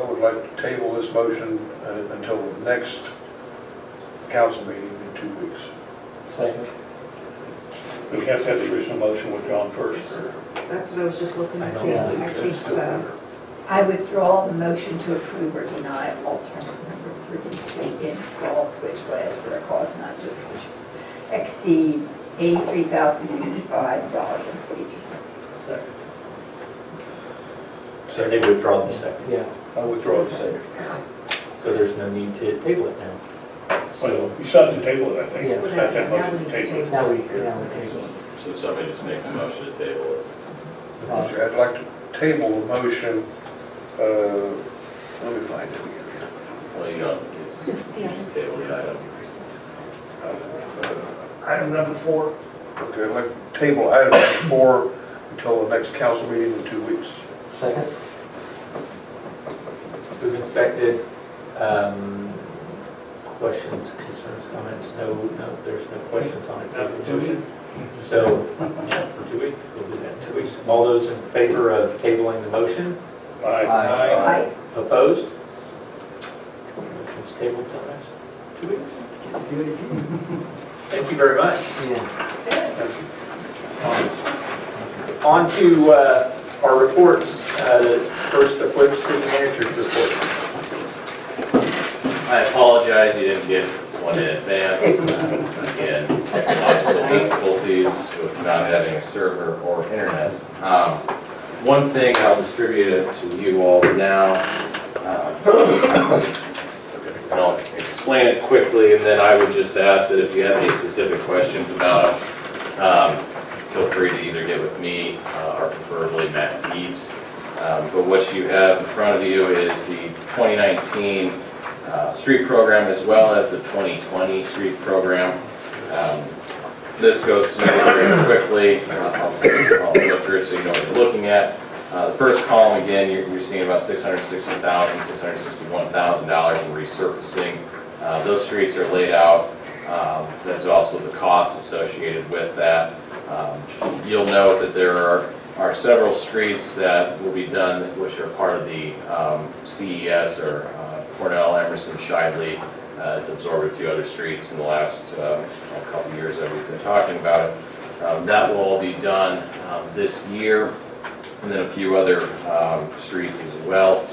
would like to table this motion until the next council meeting in 2 weeks. Second. we have to have the original motion withdrawn first. That's what I was just looking I to don't see. believe I think so. so. I withdraw the motion to approve or deny alternative number 3 to install switch glass for a cost not to exceed $83,065.42. Second. So they withdraw the second. Yeah. I withdraw the second. So there's no need to table it now. Well, So you still have to table it, I think. Yeah. Just have to have Now we motion need to to table it. Now we table. So somebody just makes a motion to table it. I'd like to table the motion, let me find it again. Well, you don't, it's, you Just, just yeah. table the item. Item number 4. Okay, I'd like to table item number 4 until the next council meeting in 2 weeks. Second. moved and seconded. Questions, concerns, comments? No, there's no questions on it. So, yeah, for 2 weeks, we'll do that in 2 weeks. All those in favor of tabling the motion? Aye. Aye. Opposed? Motion's tabled till next 2 weeks. Thank you very much. On to our reports. First, the Flip City Manager's report. I apologize, you didn't get one in advance. Again, technological difficulties with not having a server or internet. One thing, I'll distribute it to you all now. And I'll explain it quickly, and then I would just ask that if you have any specific questions about it, feel free to either get with me or preferably Matt Dietz. But what you have in front of you is the 2019 street program as well as the 2020 street program. This goes through very quickly. I'll go through it so you know what you're looking at. The first column, again, you're seeing about $660,000, $661,000 in resurfacing. Those streets are laid out. There's also the cost associated with that. You'll note that there are several streets that will be done, which are part of the CES, or Cornell, Emerson, Shively. It's absorbed a few other streets in the last couple of years that we've been talking about it. That will all be done this year, and then a few other streets as well.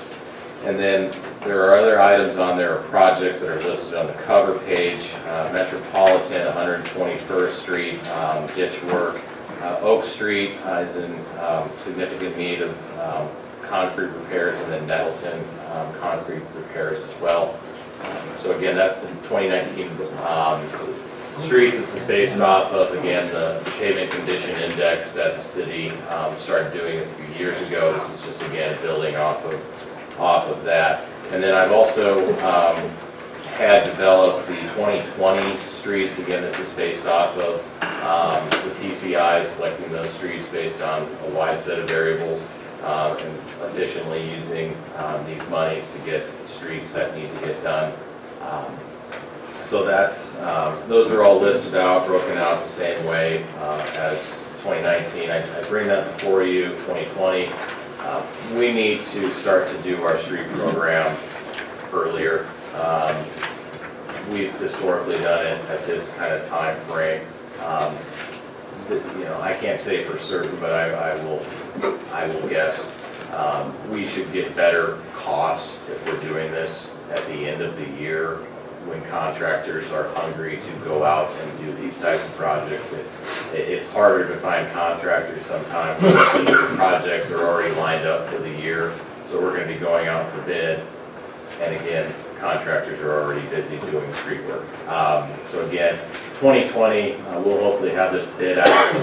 And then there are other items on there, projects that are listed on the cover page. Metropolitan, 121st Street, ditch work. Oak Street is in significant need of concrete repairs, and then Nettleton, concrete repairs as well. So again, that's the 2019 streets. This is based off of, again, the pavement condition index that the city started doing a few years ago. This is just, again, building off of that. And then I've also had developed the 2020 streets. Again, this is based off of the PCI, selecting those streets based on a wide set of variables, and efficiently using these monies to get streets that need to get done. So that's, those are all listed out, broken out the same way as 2019. I bring that before you, 2020. We need to start to do our street program earlier. We've historically done it at this kind of time frame. I can't say for certain, but I will guess we should get better costs if we're doing this at the end of the year, when contractors are hungry to go out and do these types of projects. It's harder to find contractors sometimes when these projects are already lined up for the year. So we're going to be going out for bid, and again, contractors are already busy doing street work. So again, 2020, we'll hopefully have this bid out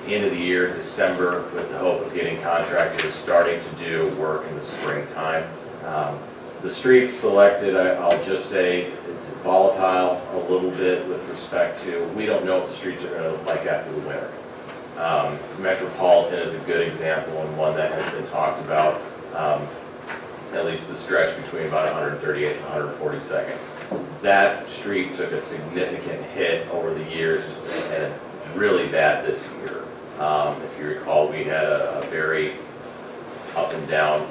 end of the year, December, with the hope of getting contractors starting to do work in the springtime. The streets selected, I'll just say, it's volatile a little bit with respect to, we don't know what the streets are going to look like after the winter. Metropolitan is a good example, and one that has been talked about, at least the stretch between about 138th and 142nd. That street took a significant hit over the years, and really bad this year. If you recall, we had a very up and down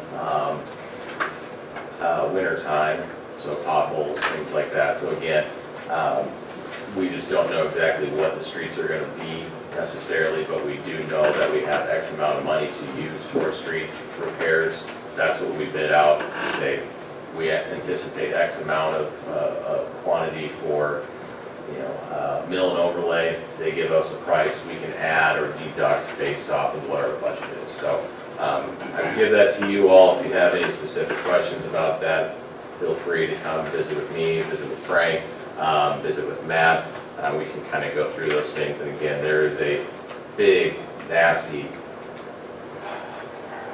winter time, so potholes, things like that. So again, we just don't know exactly what the streets are going to be necessarily, but we do know that we have X amount of money to use towards street repairs. That's what we bid out. We anticipate X amount of quantity for, mill and overlay. They give us a price we can add or deduct based off of what our budget is. So I give that to you all. If you have any specific questions about that, feel free to come visit with me, visit with Frank, visit with Matt. We can kind of go through those things. And again, there is a big, nasty,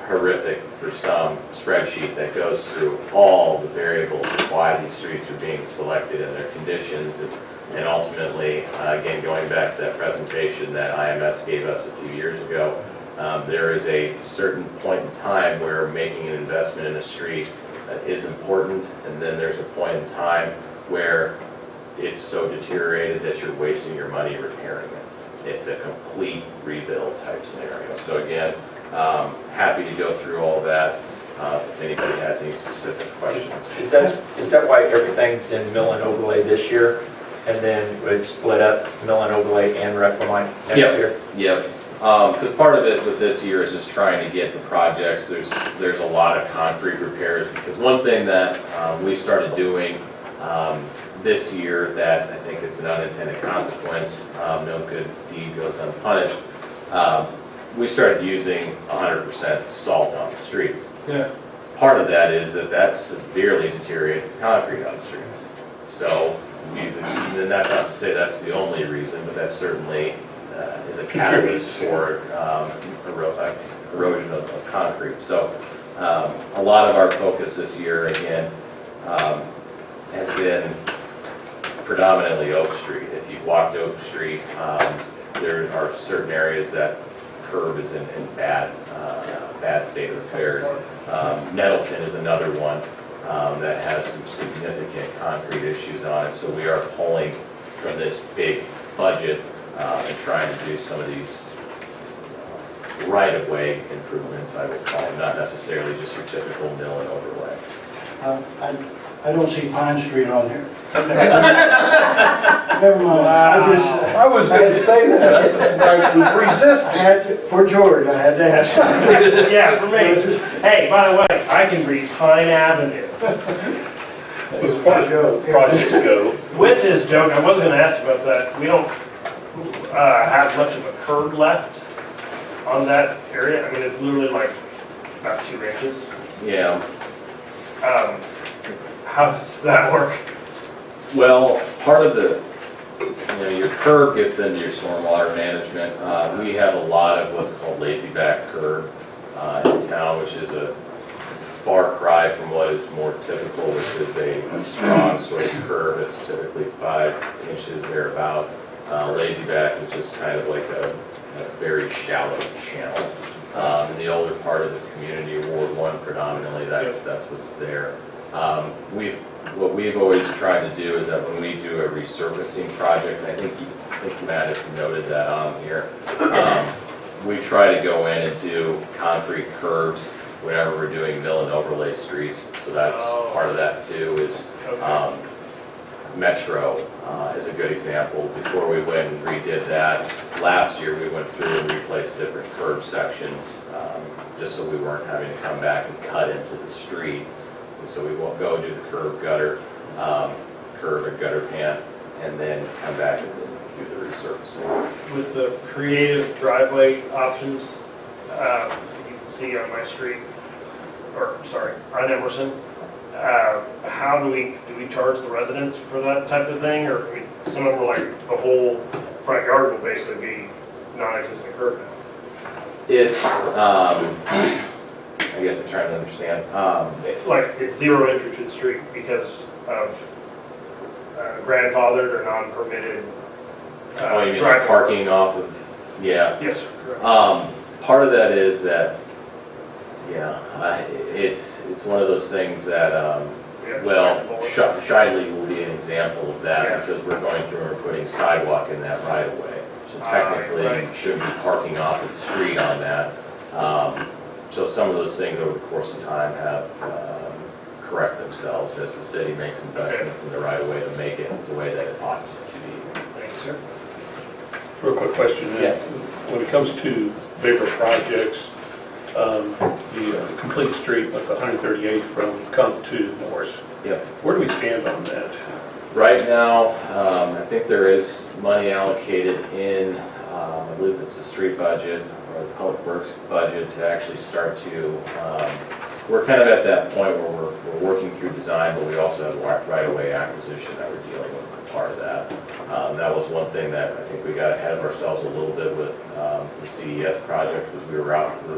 horrific for some spreadsheet that goes through all the variables of why these streets are being selected and their conditions. And ultimately, again, going back to that presentation that IMS gave us a few years ago, there is a certain point in time where making an investment in a street is important, and then there's a point in time where it's so deteriorated that you're wasting your money repairing it. It's a complete rebuild type scenario. So again, happy to go through all that if anybody has any specific questions. Is that why everything's in mill and overlay this year, and then it's split up mill and overlay and reclamite next year? Yep. Because part of it with this year is just trying to get the projects. There's a lot of concrete repairs, because one thing that we started doing this year that I think it's an unintended consequence, no good deed goes unpunished. We started using 100% salt on the streets. Yeah. Part of that is that severely deteriorates the concrete on the streets. So and that's not to say that's the only reason, but that certainly is a catalyst for erosion of concrete. So a lot of our focus this year, again, has been predominantly Oak Street. If you've walked Oak Street, there are certain areas that curb is in bad state of affairs. Nettleton is another one that has some significant concrete issues on it, so we are pulling from this big budget and trying to do some of these right-of-way improvements, I would call them, not necessarily just your typical mill and overlay. I don't see Pine Street on here. Never mind. I was gonna say that, I was resisting. For George, I had to ask. Yeah, for me. Hey, by the way, I can read Pine Avenue. As far as projects go, With his joke, I was gonna ask about that. We don't have much of a curb left on that area. I mean, it's literally like about 2 inches. Yeah, How does that work? well, part of the, your curb gets into your stormwater management. We have a lot of what's called lazy back curb in town, which is a far cry from what is more typical, which is a strong sort of curve. It's typically 5 inches thereabout. Lazy back is just kind of like a very shallow channel. In the older part of the community, Ward 1 predominantly, that's what's there. What we've always tried to do is that when we do a resurfacing project, and I think Matt has noted that on here, we try to go in and do concrete curbs whenever we're doing mill and overlay streets. So that's part of that too, is Metro is a good example. Before we went and redid that, last year we went through and replaced different curb sections, just so we weren't having to come back and cut into the street. And so we won't go do the curb and gutter pan, and then come back and then do the resurfacing. With the creative driveway options, you can see on my street, on Emerson, how do we charge the residents for that type of thing? Or, I mean, some of them are like, the whole front yard will basically be non-existent curb now. If, I guess I'm trying to understand. It's zero entry to the street because of grandfathered or non-permitted Oh, you mean driveway. parking off of, yeah. Yes, sir. Correct. Part of that is that, it's one of those things that, Shiley will be an example of that because we're going through and we're putting sidewalk in that right of way. So technically, you shouldn't be parking off of the street on that. So some of those things over the course of time have correct themselves as the city makes investments in the right of way to make it the way that it ought to be. Thanks, sir. real quick question. Yeah. When it comes to bigger projects, the complete street like 138 from Kump to Morris, Yep. where do we stand on that? Right now, I think there is money allocated in, I believe it's the street budget or the public works budget to actually start to, we're kind of at that point where we're working through design, but we also have right-of-way acquisition that we're dealing with as part of that. That was one thing that I think we got ahead of ourselves a little bit with the CES project, because we were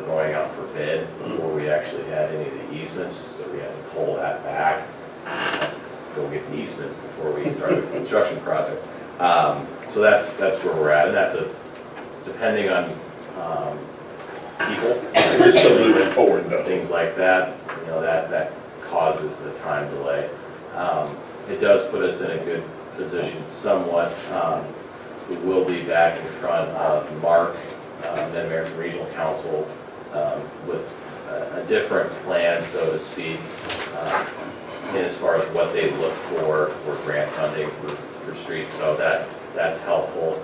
going out for bid before we actually had any of the easements, so we had to pull that back, go get the easements before we started the construction project. So that's where we're at, and that's depending on people. We're still moving forward though. Things like that, that causes a time delay. It does put us in a good position somewhat. We will be back in front of Mark, Mid-American Regional Council, with a different plan, so to speak, as far as what they look for grant funding for streets, so that's helpful.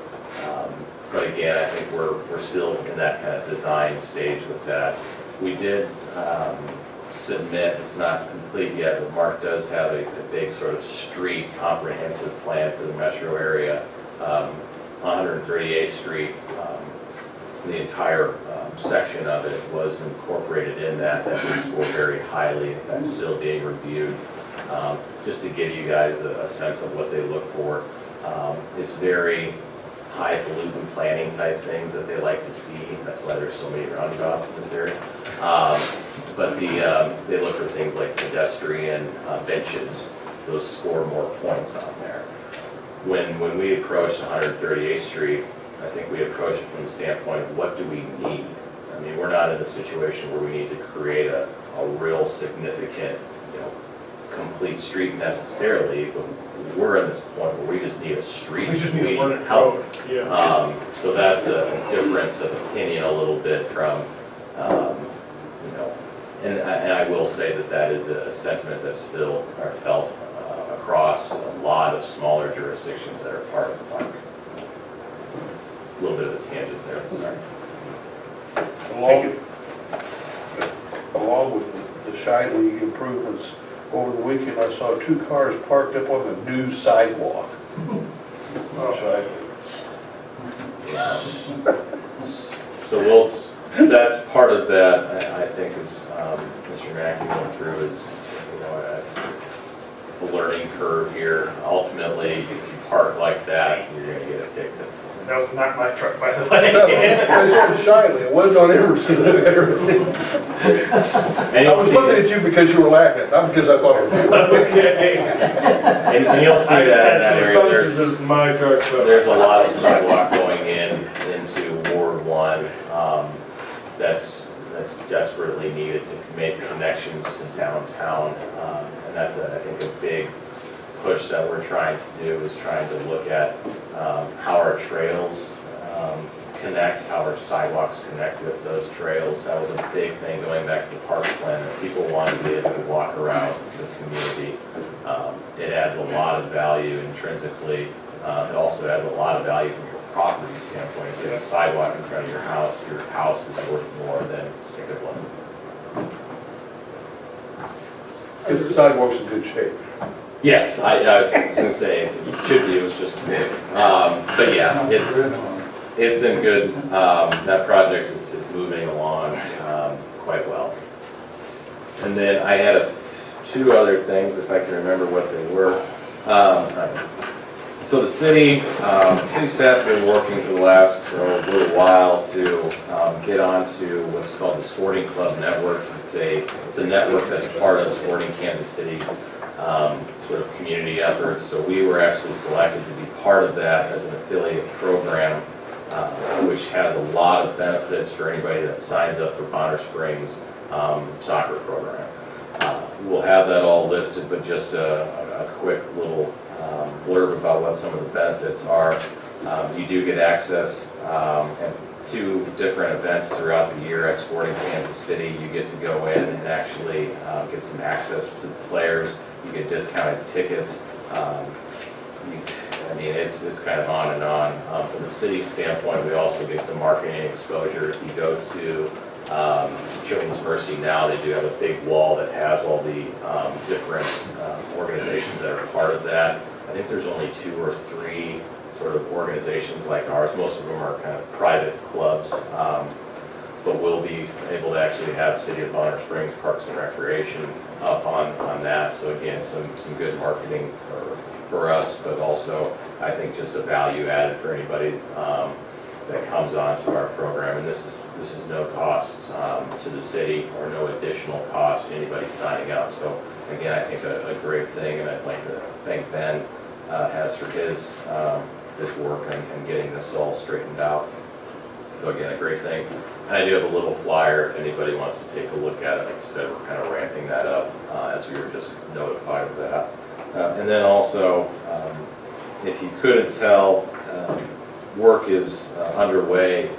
But again, I think we're still in that kind of design stage with that. We did submit, it's not complete yet, but Mark does have a big sort of street comprehensive plan for the metro area. 138th Street, the entire section of it was incorporated in that we scored very highly. That's still being reviewed. Just to give you guys a sense of what they look for. It's very highfalutin planning type things that they like to see. That's why there's so many roundabouts in this area. But they look for things like pedestrian benches. Those score more points on there. When we approached 138th Street, I think we approached it from the standpoint of what do we need? I mean, we're not in a situation where we need to create a real significant, complete street necessarily, but we're in this point where we just need a street. We just need one help. Yeah. So that's a difference of opinion a little bit from, and I will say that is a sentiment that's felt across a lot of smaller jurisdictions that are part of the park. A little bit of a tangent there, sorry. Along with the Shine League improvements, over the weekend I saw 2 cars parked up on the new sidewalk. So that's part of that, I think, is Mr. Mackey went through is, a learning curve here. Ultimately, if you park like that, you're going to get a ticket. That was not my truck, by the way. It was on Shiley, it wasn't on Emerson. I was looking at you because you were laughing, not because I thought it was you. Okay. And you'll see that in that area. There's my truck. There's a lot of sidewalk going into Ward 1 that's desperately needed to make connections to downtown. And that's, I think, a big push that we're trying to do, is trying to look at how our trails connect, how our sidewalks connect with those trails. That was a big thing going back to the park plan, that people wanted to be able to walk around the community. It adds a lot of value intrinsically. It also adds a lot of value from your property standpoint. If you have a sidewalk in front of your house is worth more than sticker block. Is the sidewalks in good shape? Yes, I was going to say, it should be, it was just big. But yeah, it's in good, that project is moving along quite well. And then I had 2 other things, if I can remember what they were. So the city staff has been working for the last little while to get onto what's called the Sporting Club Network. It's a network that's part of Sporting Kansas City's sort of community efforts. So we were actually selected to be part of that as an affiliate program, which has a lot of benefits for anybody that signs up for Bonner Springs soccer program. We'll have that all listed, but just a quick little blurb about what some of the benefits are. You do get access to different events throughout the year at Sporting Kansas City. You get to go in and actually get some access to the players. You get discounted tickets. It's kind of on and on. From the city standpoint, we also get some marketing exposure. If you go to Children's Mercy now, they do have a big wall that has all the different organizations that are part of that. I think there's only 2 or 3 sort of organizations like ours. Most of them are kind of private clubs, but we'll be able to actually have City of Bonner Springs Parks and Recreation up on that. So again, some good marketing for us, but also I think just a value added for anybody that comes onto our program. And this is no cost to the city, or no additional cost to anybody signing up. So again, I think a great thing, and I'd like to thank Ben as for his work and getting this all straightened out. So again, a great thing. And I do have a little flyer if anybody wants to take a look at it. Like I said, we're kind of ramping that up as we were just notified of that. And then also, if you couldn't tell, work is underway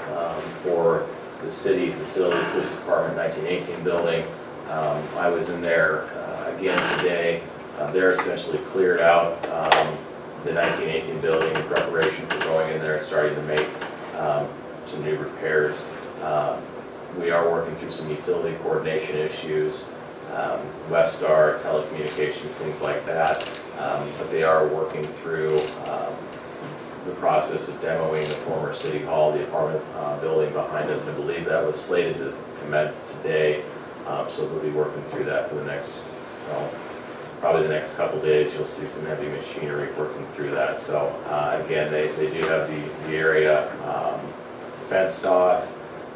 for the city facilities police department 1918 building. I was in there again today. They're essentially cleared out the 1918 building in preparation for going in there and starting to make some new repairs. We are working through some utility coordination issues, Westar, telecommunications, things like that. But they are working through the process of demoing the former City Hall, the apartment building behind us. I believe that was slated to commence today. So we'll be working through that for the next, probably the next couple days. You'll see some heavy machinery working through that. So again, they do have the area fenced off.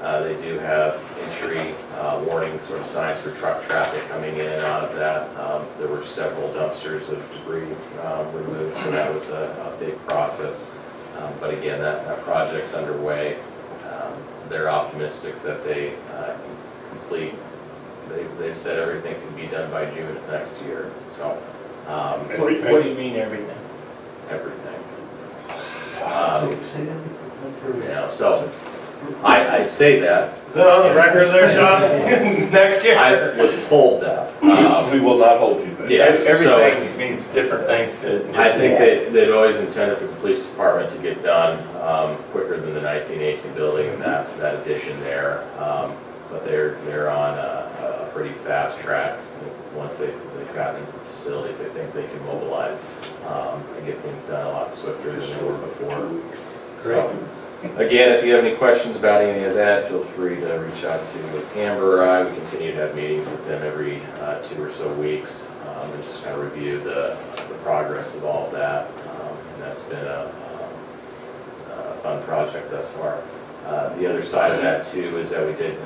They do have entry warning sort of signs for truck traffic coming in and out of that. There were several dumpsters of debris removed, so that was a big process. But again, that project's underway. they're optimistic that they can complete. They've said everything can be done by June of next year, so. What do you mean, everything? Everything. You know, so I say that. Is that on the record there, Sean? Next year? I was told that. We will not hold you back. Yes, so Everything means different things to. I think they've always intended for the police department to get done quicker than the 1918 building and that addition there. But they're on a pretty fast track. Once they've gotten into facilities, I think they can mobilize and get things done a lot swifter than they were before. Great. So, again, if you have any questions about any of that, feel free to reach out to Amber or I. We continue to have meetings with them every 2 or so weeks and just kind of review the progress of all of that. And that's been a fun project thus far. The other side of that too is that we did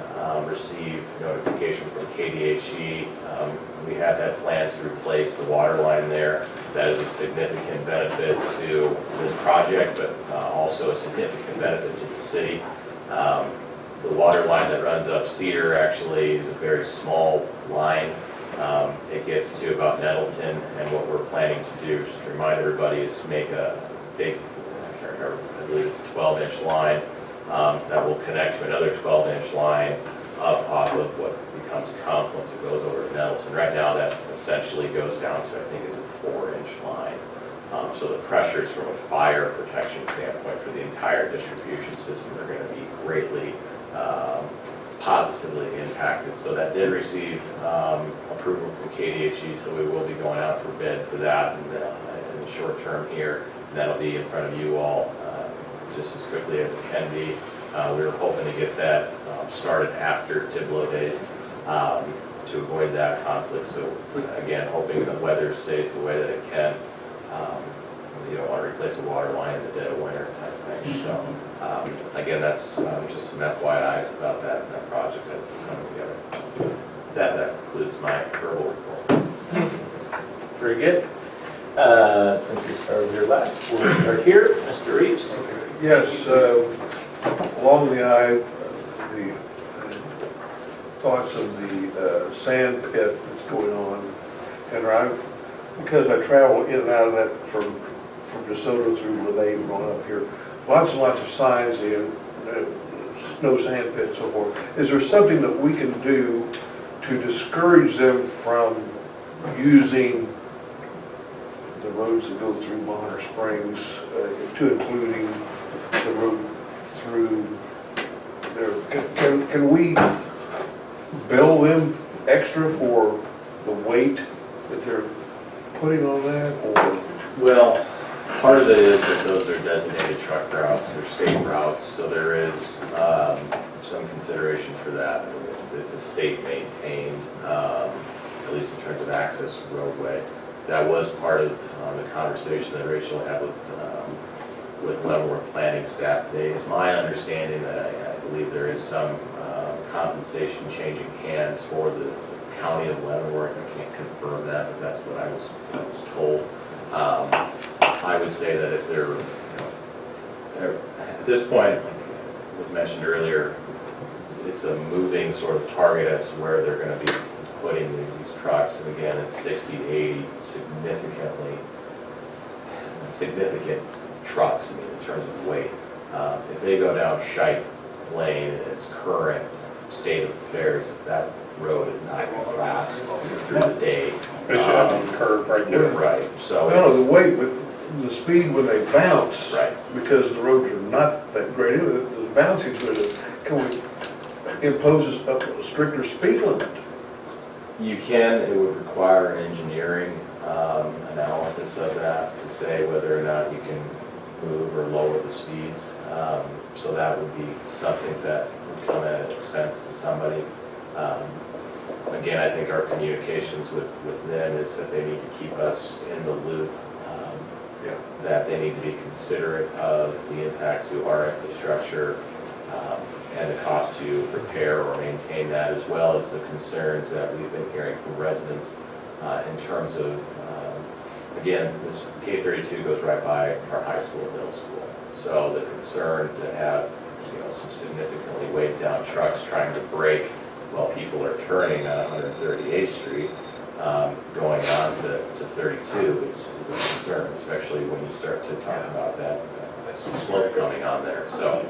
receive notification from KDHE. We have had plans to replace the water line there. That is a significant benefit to this project, but also a significant benefit to the city. The water line that runs up Cedar actually is a very small line. It gets to about Nettleton, and what we're planning to do, just to remind everybody, is to make a big, I can't remember, I believe it's a 12-inch line that will connect to another 12-inch line up off of what becomes Kump once it goes over to Nettleton. Right now, that essentially goes down to, I think it's a 4-inch line. So the pressures from a fire protection standpoint for the entire distribution system are going to be greatly positively impacted. So that did receive approval from KDHE, so we will be going out for bid for that in the short term here. And that'll be in front of you all just as quickly as it can be. We were hoping to get that started after Tiblo days to avoid that conflict. So again, hoping the weather stays the way that it can. You don't want to replace a water line in the dead of winter type thing. So again, that's just some FYIs about that project as it's coming together. That concludes my verbal report. Very good. Since we started here last, we'll start here. Mr. Reeves. Yes, along the thoughts of the sand pit that's going on, and because I travel in and out of that from DeSoto through LaVey, going up here, lots and lots of signs, no sand pit, so forth. Is there something that we can do to discourage them from using the roads that go through Bonner Springs, to including the road through there? Can we bill them extra for the weight that they're putting on that, or? Well, part of it is that those are designated truck routes, they're state routes, so there is some consideration for that. I mean, it's a state maintained, at least in terms of access roadway. That was part of the conversation that Rachel had with Leavenworth planning staff today. It's my understanding that I believe there is some compensation changing hands for the county of Leavenworth. I can't confirm that, but that's what I was told. I would say that if they're, at this point, like was mentioned earlier, it's a moving sort of target as to where they're going to be putting these trucks. And again, it's 60 to 80 significant trucks, I mean, in terms of weight. If they go down Shite Lane in its current state of affairs, that road is not going to last through the day. Especially on the curve right there. Right. So No, the weight, but the speed when they bounce. Right. Because the roads are not that great, the bouncing, can we impose a stricter speed limit? you can, it would require an engineering analysis of that to say whether or not you can move or lower the speeds. So that would be something that would come at an expense to somebody. Again, I think our communications with them is that they need to keep us in the loop, that they need to be considerate of the impact to our infrastructure and the cost to repair or maintain that, as well as the concerns that we've been hearing from residents in terms of, again, this K32 goes right by our high school and middle school. So the concern to have some significantly weighed down trucks trying to brake while people are turning on 138th Street, going on to 32 is a concern, especially when you start to talk about that slope coming on there, so.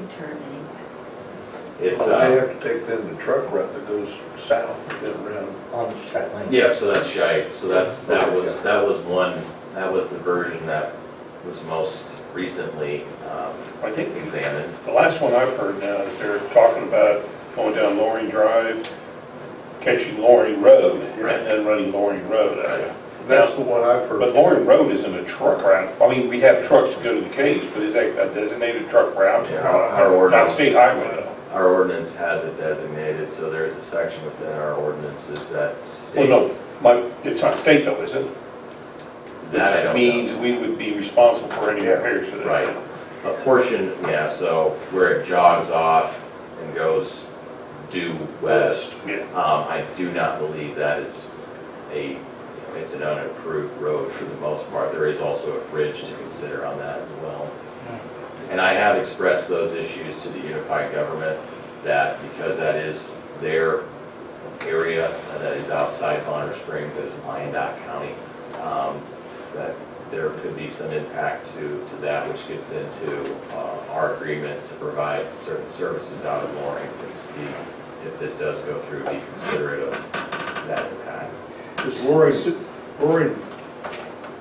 It's, They have to take then the truck route that goes south and get around. On Shite Lane. yeah, so that's Shite, so that was the version that was most recently I think examined. the last one I've heard now is they're talking about going down Loring Drive, catching Loring Road, and then running Loring Road. That's the one I've heard. But Loring Road isn't a truck route. I mean, we have trucks to go to the caves, but is that a designated truck route? Yeah, our Not ordinance- state highway though. Our ordinance has it designated, so there's a section within our ordinances that Well, state. no, it's not state though, is it? That I don't Which means know. we would be responsible for any repairs to that. Right. A portion, yeah, so where it jogs off and goes due west, Yeah. I do not believe that is it's an unapproved road for the most part. There is also a bridge to consider on that as well. And I have expressed those issues to the unified government, that because that is their area, that is outside Bonner Springs, that is Wyandotte County, that there could be some impact to that, which gets into our agreement to provide certain services out of Loring. If this does go through, be considerate of that impact. This Loring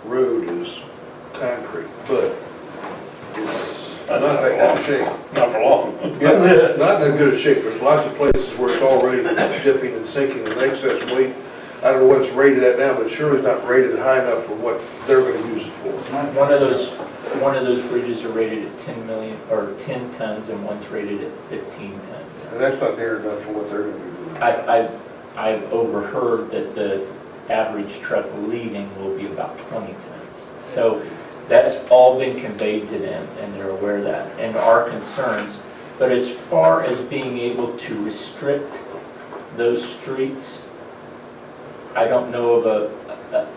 Road is concrete, but it's not that good a shape. Not for long. Yeah, not in that good a shape. There's lots of places where it's already dipping and sinking and excess weight. I don't know what it's rated at now, but surely it's not rated high enough for what they're gonna use it for. One of those bridges are rated at 10 million, or 10 tons, and one's rated at 15 tons. And that's not near enough for what they're gonna be doing. I've overheard that the average truck leaving will be about 20 tons. So that's all been conveyed to them, and they're aware of that, and our concerns. But as far as being able to restrict those streets, I don't know of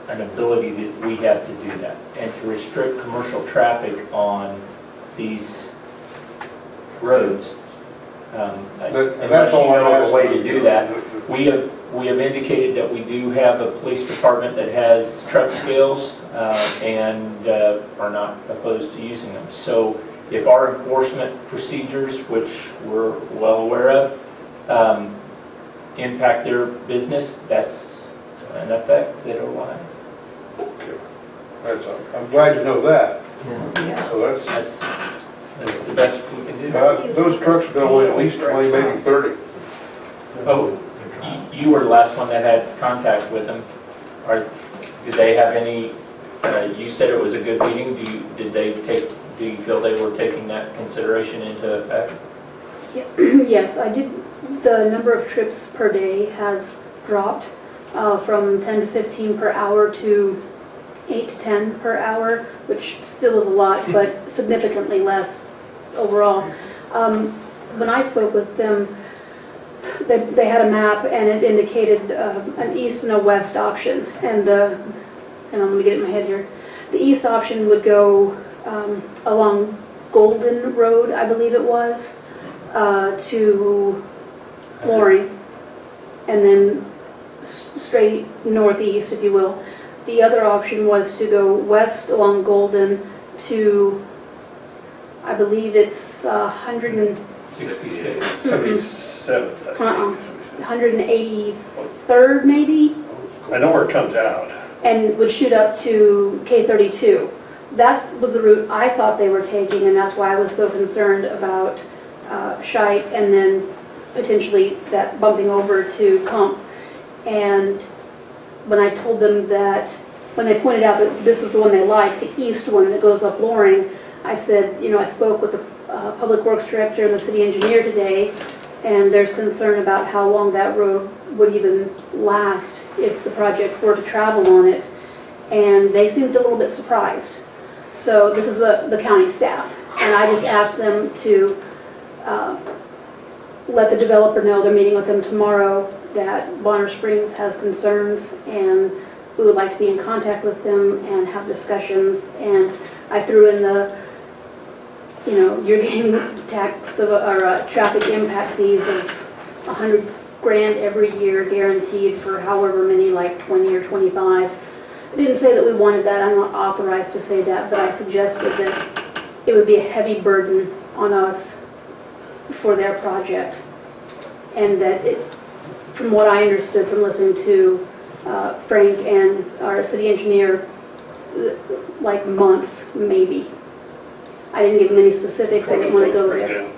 an ability that we have to do that. And to restrict commercial traffic on these roads, unless you know of a way to do that. We have indicated that we do have a police department that has truck scales and are not opposed to using them. So if our enforcement procedures, which we're well aware of, impact their business, that's an effect that will have. Okay. I'm glad to know that. So That's the best we can do. those trucks are gonna weigh at least 20, maybe 30. Oh, you were the last one that had contact with them. Did they have any, you said it was a good meeting, do you feel they were taking that consideration into effect? Yes, I did. The number of trips per day has dropped from 10 to 15 per hour to 8 to 10 per hour, which still is a lot, but significantly less overall. When I spoke with them, they had a map and it indicated an east and a west option. And let me get it in my head here. The east option would go along Golden Road, I believe it was, to Loring, and then straight northeast, if you will. The other option was to go west along Golden to, I believe it's 67th, I think. 183rd maybe, I know where it comes out. and would shoot up to K32. That was the route I thought they were taking, and that's why I was so concerned about Shite and then potentially that bumping over to Comp. And when I told them that, when they pointed out that this is the one they like, the east one that goes up Loring, I said, I spoke with the Public Works Director and the city engineer today, and there's concern about how long that road would even last if the project were to travel on it. And they seemed a little bit surprised. So this is the county staff, and I just asked them to let the developer know, they're meeting with them tomorrow, that Bonner Springs has concerns, and we would like to be in contact with them and have discussions. And I threw in the, you're getting traffic impact fees of 100 grand every year guaranteed for however many, like 20 or 25. I didn't say that we wanted that, I'm not authorized to say that, but I suggested that it would be a heavy burden on us for their project. And that it, from what I understood from listening to Frank and our city engineer, like months, maybe. I didn't give them any specifics, I didn't want to go there.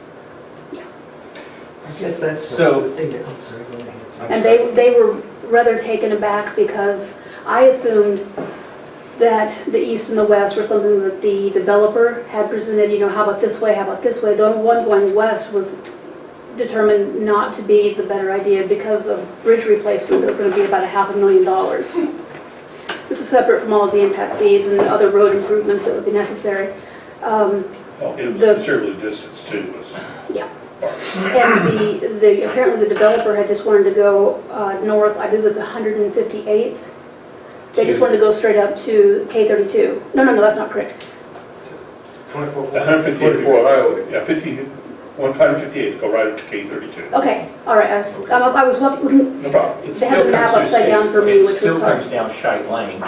I guess that's So- the thing that, I'm sorry, go ahead. And they were rather taken aback because I assumed that the east and the west were something that the developer had presented, you know, how about this way, how about this way. The one going west was determined not to be the better idea because of bridge replacement that was going to be about $500,000. This is separate from all of the impact fees and other road improvements that would be necessary. Well, it was considerably distance too, was. Yeah. And apparently the developer had just wanted to go north, I believe it was 158th. They just wanted to go straight up to K32. No, that's not correct. 158, highway. yeah, 158, go right up to K32. Okay, all right, I was looking, No problem. It they had still the map comes through upside down state. for me, It which still was hard. comes down Shite Lane,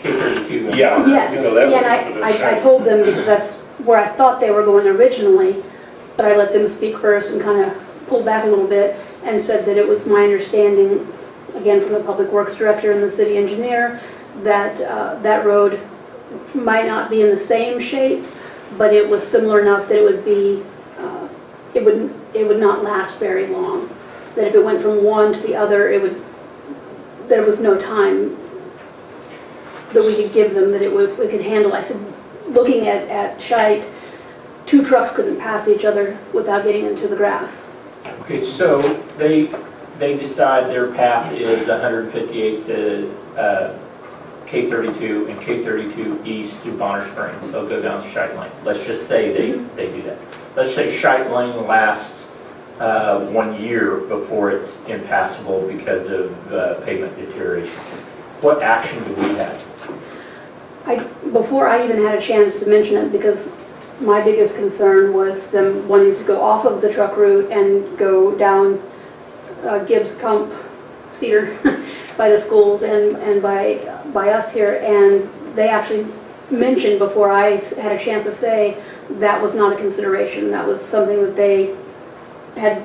K32. Yeah, Yes, you know that yeah, one, and but I it's- told them because that's where I thought they were going originally, but I let them speak first and kind of pulled back a little bit and said that it was my understanding, again from the Public Works Director and the city engineer, that that road might not be in the same shape, but it was similar enough that it would be, it would not last very long. That if it went from one to the other, there was no time that we could give them that we could handle. I said, looking at Shite, 2 trucks couldn't pass each other without getting into the grass. Okay, so they decide their path is 158 to K32 and K32 east through Bonner Springs. They'll go down Shite Lane. Let's just say they do that. Let's say Shite Lane lasts 1 year before it's impassable because of pavement deterioration. What action do we have? Before I even had a chance to mention it, because my biggest concern was them wanting to go off of the truck route and go down Gibbs Comp Cedar by the schools and by us here, and they actually mentioned before I had a chance to say that was not a consideration. That was something that they had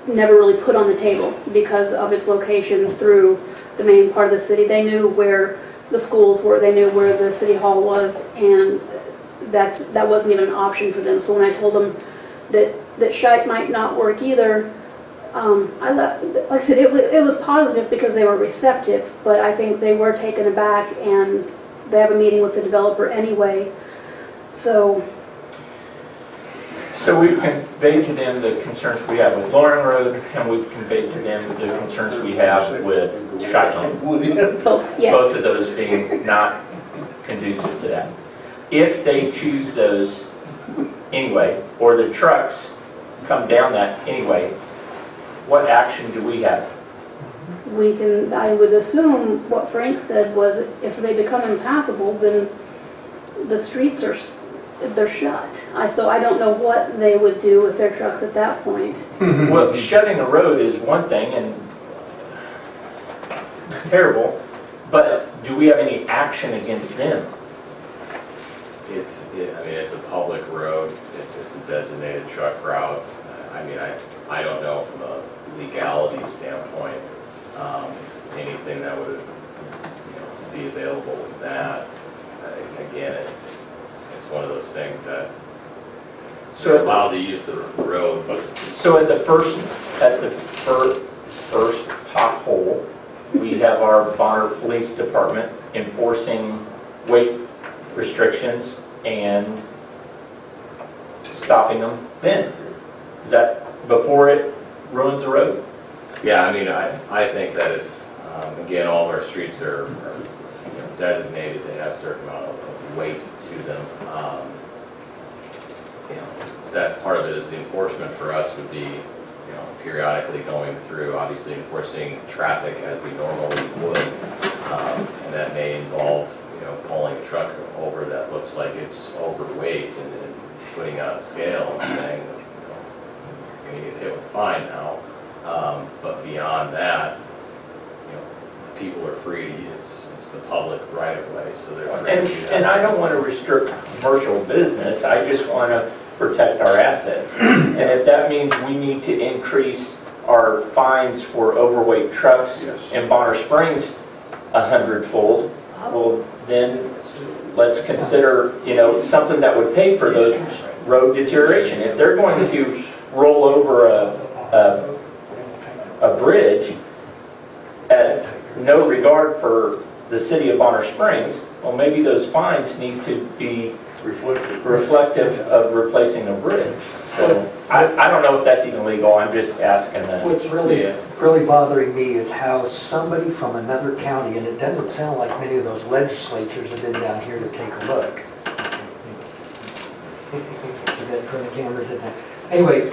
never really put on the table because of its location through the main part of the city. They knew where the schools were, they knew where the city hall was, and that wasn't even an option for them. So when I told them that Shite might not work either, I left, like I said, it was positive because they were receptive, but I think they were taken aback, and they have a meeting with the developer anyway. So we've conveyed to them the concerns we have with Loring Road, and we've conveyed to them the concerns we have with Shite Lane. both, yes. Both of those being not conducive to that. If they choose those anyway, or the trucks come down that anyway, what action do we have? I would assume what Frank said was if they become impassable, then the streets they're shut. So I don't know what they would do with their trucks at that point. Well, shutting a road is one thing and terrible, but do we have any action against them? It's a public road, it's a designated truck route. I don't know from a legality standpoint, anything that would, be available with that. Again, it's one of those things that they're allowed to use the road, but. So at the first pothole, we have our Bonner Police Department enforcing weight restrictions and stopping them then. Is that before it ruins the road? Yeah, I think that if, again, all of our streets are designated to have a certain amount of weight to them, that's part of it is the enforcement for us would be, periodically going through, obviously enforcing traffic as we normally would, and that may involve, pulling a truck over that looks like it's overweight and then putting on a scale and saying, going to get hit with a fine now. But beyond that, people are free to use, it's the public right of way, so they're free to do that. And I don't want to restrict commercial business, I just want to protect our assets. And if that means we need to increase our fines for overweight trucks in Bonner Springs 100-fold, well, then let's consider, something that would pay for the road deterioration. If they're going to roll over a bridge at no regard for the city of Bonner Springs, well, maybe those fines need to be reflective of replacing a bridge. So I don't know if that's even legal, I'm just asking that. What's really bothering me is how somebody from another county, and it doesn't sound like many of those legislatures have been down here to take a look. So that turn the cameras in there. Anyway,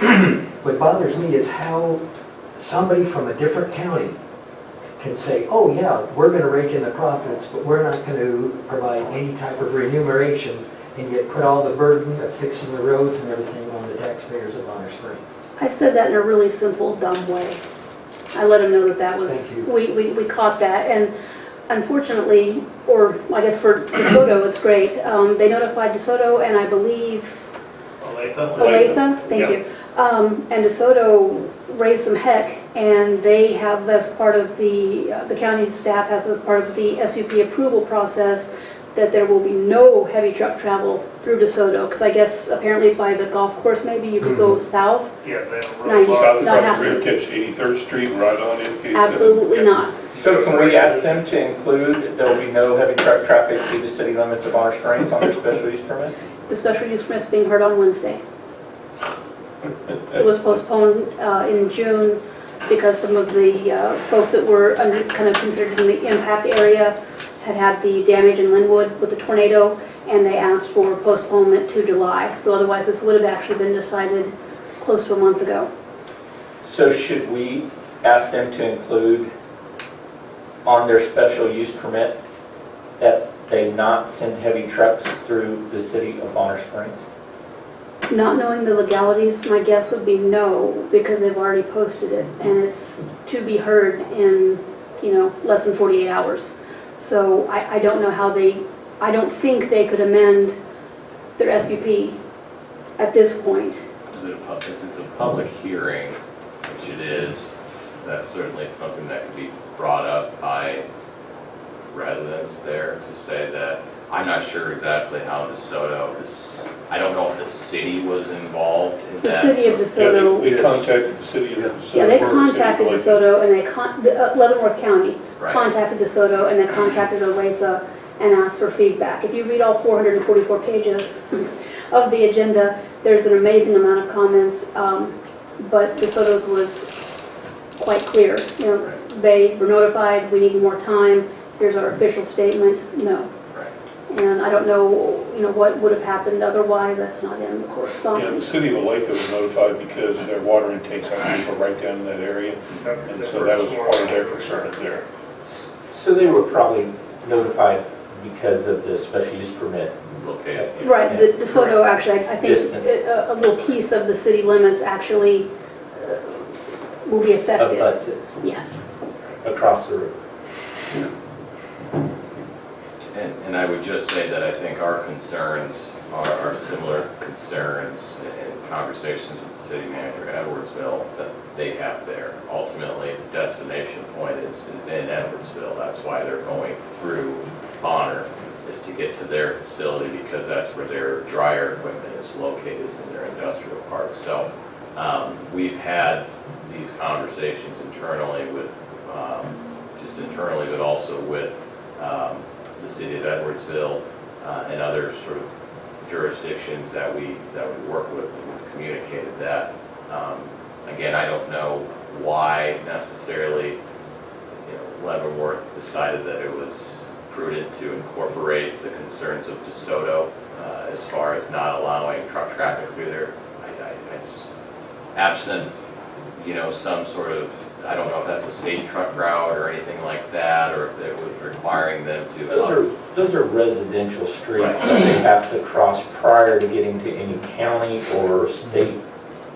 what bothers me is how somebody from a different county can say, oh yeah, we're going to rake in the profits, but we're not going to provide any type of remuneration, and yet put all the burden of fixing the roads and everything on the taxpayers of Bonner Springs. I said that in a really simple, dumb way. I let them know that was, Thank you. we caught that, and unfortunately, or I guess for DeSoto, it's great. They notified DeSoto, and I believe Olathe, thank you. And DeSoto raised some heck, and they have, as part of the county staff has as part of the SUP approval process, that there will be no heavy truck travel through DeSoto, because I guess apparently by the golf course maybe you could go south. Yeah, Nice. South Not across the happening. river, catch 83rd Street, right on it. Absolutely not. So can we ask them to include, there will be no heavy truck traffic through the city limits of Bonner Springs on their special use permit? The special use permit's being heard on Wednesday. It was postponed in June because some of the folks that were kind of considered in the impact area had the damage in Linwood with the tornado, and they asked for postponement to July. So otherwise, this would have actually been decided close to a month ago. So should we ask them to include on their special use permit that they not send heavy trucks through the city of Bonner Springs? Not knowing the legalities, my guess would be no, because they've already posted it, and it's to be heard in, less than 48 hours. So I don't know how I don't think they could amend their SUP at this point. If it's a public hearing, which it is, that's certainly something that could be brought up by residents there to say that, I'm not sure exactly how DeSoto, I don't know if the city was involved in The that. city of DeSoto. We contacted the city of DeSoto. Yeah, they or contacted the city of DeSoto, and Leavenworth County Right. contacted DeSoto, and they contacted Olathe and asked for feedback. If you read all 444 pages of the agenda, there's an amazing amount of comments, but DeSoto's was quite clear. They were notified, we need more time, here's our official statement, no. Right. And I don't know, what would have happened otherwise, that's not in the Yeah, the correspondence. city of Olathe was notified because their water intakes, I believe, are right down in that area. And so that was part of their concerns there. So they were probably notified because of the special use permit. Okay. Right, the DeSoto actually, I think Distance. a little piece of the city limits actually will be affected. Abuts it Yes. across the river. And I would just say that I think our concerns are similar concerns in conversations with the city manager at Edwardsville that they have there. Ultimately, the destination point is in Edwardsville. That's why they're going through Bonner, is to get to their facility because that's where their dryer equipment is located, is in their industrial park. So we've had these conversations internally with, just internally, but also with the city of Edwardsville and other sort of jurisdictions that we work with, and we've communicated that. Again, I don't know why necessarily Leavenworth decided that it was prudent to incorporate the concerns of DeSoto as far as not allowing truck traffic through there. I just, absent, some sort of, I don't know if that's a state truck route or anything like that, or if it was requiring them to. Those are residential streets Right. that they have to cross prior to getting to any county or state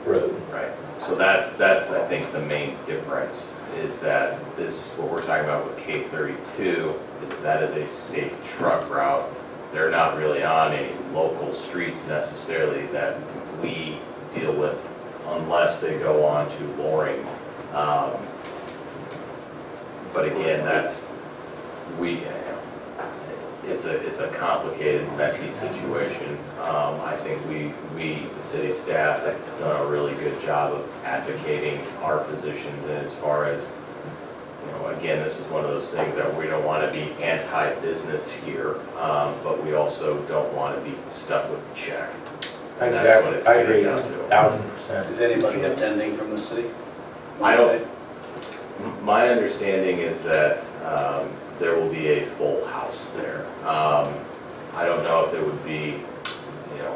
road. Right. So that's, I think, the main difference, is that this, what we're talking about with K32, that is a state truck route. They're not really on any local streets necessarily that we deal with unless they go on to Loring. But again, that's, it's a complicated, messy situation. I think we, the city staff, have done a really good job of advocating our positions as far as, again, this is one of those things that we don't want to be anti-business here, but we also don't want to be stuck with the check. And that's what it's I agree, getting down to. 1000%. Is anybody attending from the city? I don't, my understanding is that there will be a full house there. I don't know if it would be,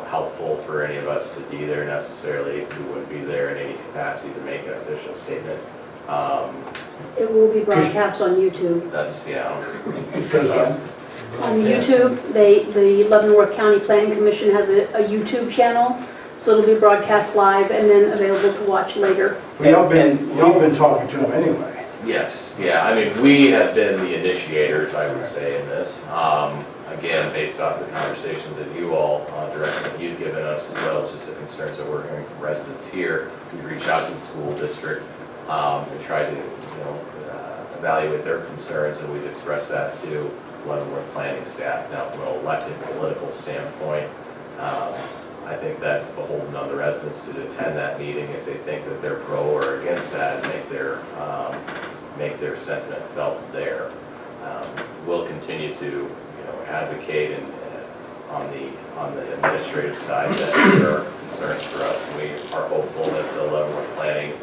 helpful for any of us to be there necessarily. We wouldn't be there in any capacity to make an official statement. It will be broadcast on YouTube. That's, On YouTube, the Leavenworth County Planning Commission has a YouTube channel, so it'll be broadcast live and then available to watch later. Well, y'all been talking to them anyway. Yes, yeah, I mean, we have been the initiators, I would say, in this. Again, based off the conversations that you all, directly that you've given us, as well as just the concerns that we're hearing from residents here, we reach out to the school district and try to, evaluate their concerns, and we've expressed that to Leavenworth planning staff. Now, from an elected political standpoint, I think that's beholden on the residents to attend that meeting if they think that they're pro or against that, and make their sentiment felt there. We'll continue to, advocate and on the administrative side that there are concerns for us. We are hopeful that the Leavenworth Planning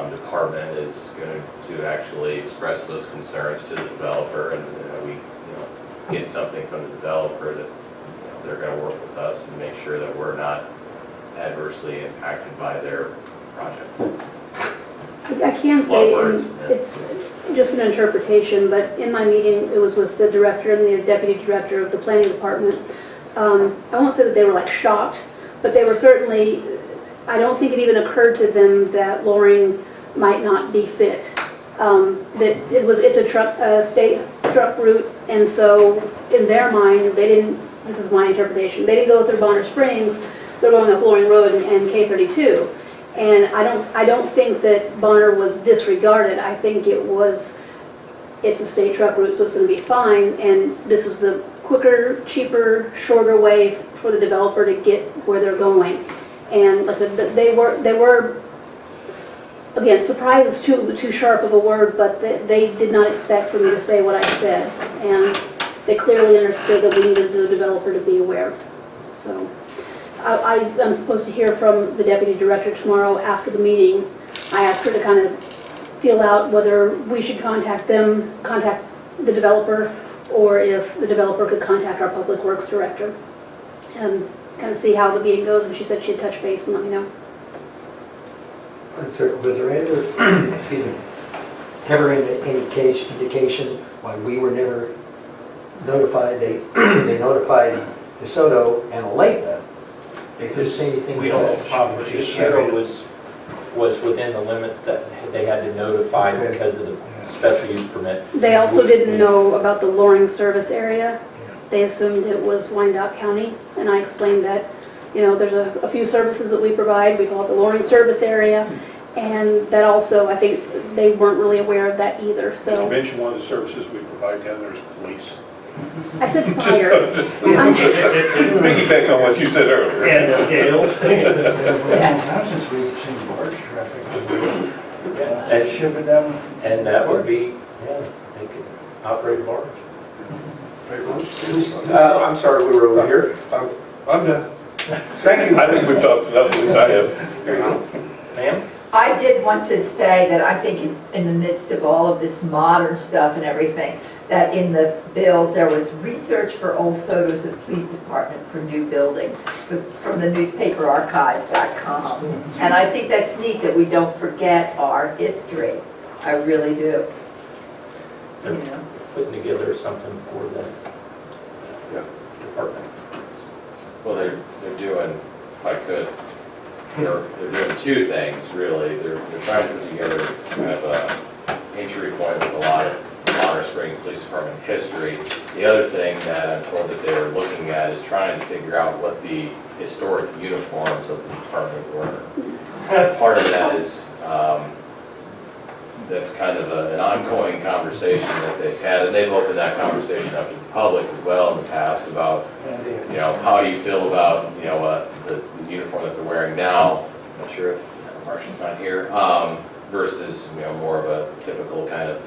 Department is going to actually express those concerns to the developer, and we get something from the developer that they're going to work with us and make sure that we're not adversely impacted by their project. I can say, Words, yeah. it's just an interpretation, but in my meeting, it was with the director and the deputy director of the planning department. I won't say that they were like shocked, but they were certainly, I don't think it even occurred to them that Loring might not be fit. That it's a state truck route, and so in their mind, they didn't, this is my interpretation, they didn't go through Bonner Springs, they're going up Loring Road and K32. And I don't think that Bonner was disregarded. I think it's a state truck route, so it's going to be fine. And this is the quicker, cheaper, shorter way for the developer to get where they're going. And like I said, they were again, surprise is too sharp of a word, but they did not expect for me to say what I said. And they clearly understood that we needed the developer to be aware. So. I'm supposed to hear from the deputy director tomorrow after the meeting. I asked her to kind of feel out whether we should contact the developer, or if the developer could contact our public works director and kind of see how the meeting goes. And she said she'd touch base and let me know. Was there ever, excuse me, ever any indication why we were never notified? They notified DeSoto and Olathe. They couldn't say anything. We don't have DeSoto was within the limits that they had to notify because of the special use permit. They also didn't know about the Loring service area. They assumed it was Wyandotte County, and I explained that, there's a few services that we provide. We call it the Loring service area, and that also, I think, they weren't really aware of that either. Did you So mention one of the services we provide down there is police? I said fire. Piggyback on what you said earlier. And scales. Since we've seen barge traffic, And ship it down. And that would be, they could operate a barge. I'm sorry, we were over here. I'm done. Thank you. I think we've talked enough, at least I have. Ma'am? I did want to say that I think in the midst of all of this modern stuff and everything, that in the bills there was research for old photos of police department for new building from the newspaperarchives.com. And I think that's neat that we don't forget our history. I really do. They're putting together something for the department. Well, they're doing, if I could, they're doing two things, really. They're trying to put together kind of a entry point with a lot of Bonner Springs Police Department history. The other thing that I'm told that they're looking at is trying to figure out what the historic uniforms of the department were. Part of that is, that's kind of an ongoing conversation that they've had, and they've opened that conversation up to the public as well in the past about, you know, how do you feel about, you know, the uniform that they're wearing now? I'm not sure if Marcia's not here, versus, you know, more of a typical kind of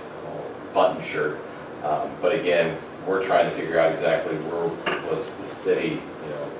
button shirt. But again, we're trying to figure out exactly where was the city, you know,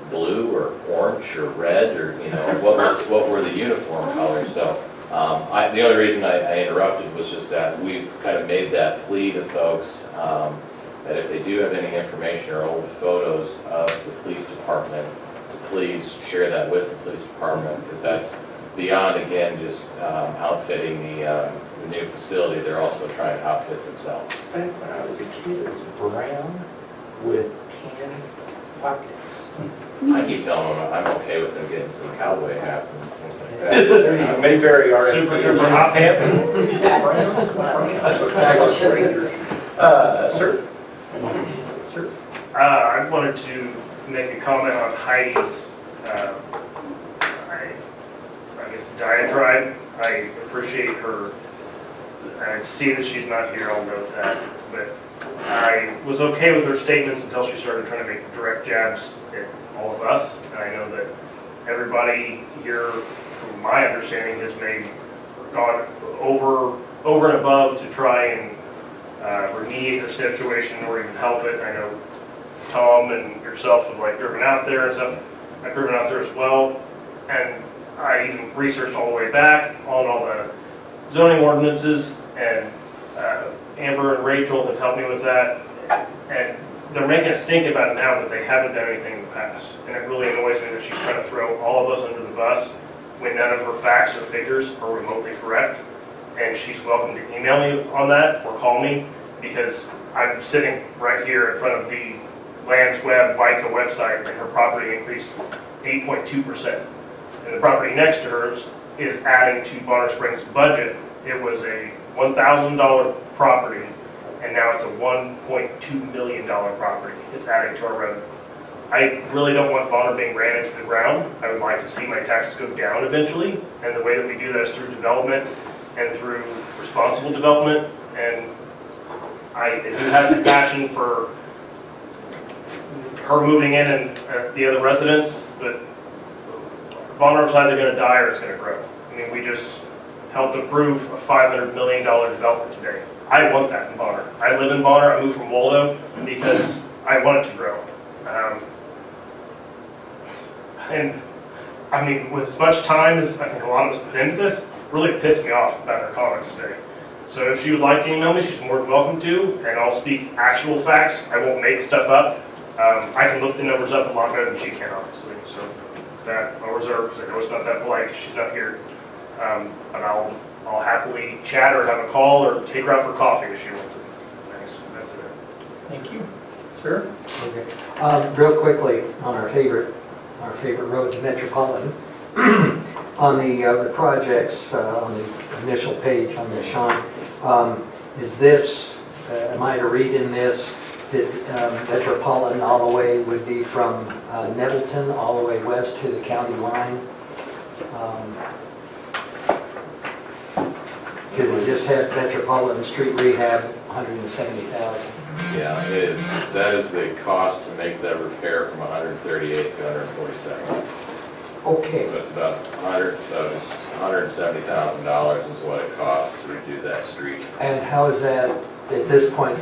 blue or orange or red, or, you know, what were the uniform colors? So the only reason I interrupted was just that we've kind of made that plea to folks that if they do have any information or old photos of the police department, to please share that with the police department, because that's beyond, again, just outfitting the new facility. They're also trying to outfit themselves. Back when I was a kid, it was brown with tan pockets. I keep telling them I'm okay with them getting some cowboy hats and things like that. Mayberry are Super Trooper hot pants. Sir? Sir? I wanted to make a comment on Heidi's, I guess, diatribe. I appreciate her. I see that she's not here, I'll note that. But I was okay with her statements until she started trying to make direct jabs at all of us. And I know that everybody here, from my understanding, has gone over and above to try and remediate the situation or even help it. I know Tom and yourself have like driven out there and stuff. I've driven out there as well, and I even researched all the way back on all the zoning ordinances, and Amber and Rachel have helped me with that, and they're making a stink about it now that they haven't done anything in the past, and it really annoys me that she's trying to throw all of us under the bus when none of her facts or figures are remotely correct. And she's welcome to email me on that or call me, because I'm sitting right here in front of the Lands Web BICA website, and her property increased 8.2%. And the property next to hers is adding to Bonner Springs' budget. It was a $1,000 property, and now it's a $1.2 million property. It's adding to our revenue. I really don't want Bonner being ran into the ground. I would like to see my taxes go down eventually, and the way that we do that is through development and through responsible development. And I do have compassion for her moving in and the other residents, but Bonner's either going to die or it's going to grow. I mean, we just helped approve a $500 million development today. I want that in Bonner. I live in Bonner. I moved from Waldo because I want it to grow. And I mean, with as much time as I think a lot of us put into this, it really pissed me off about her comments today. So if she would like to email me, she's more than welcome to, and I'll speak actual facts. I won't make stuff up. I can look the numbers up a lot better than she can, obviously. So that I'll reserve, because I know it's not that polite because she's not here. But I'll happily chat or have a call or take her out for coffee if she wants it. Thanks. That's it. Thank you. Sir? Okay. Real quickly, on our favorite road, Metropolitan, on the projects on the initial page on the Sean, is this, am I to read in this that Metropolitan all the way would be from Nettleton all the way west to the county line? Could we just have Metropolitan Street Rehab, $170,000? Yeah, it is. That is the cost to make that repair from 138 to 147. Okay. So it's about $170,000 is what it costs to redo that street. And how is that, at this point,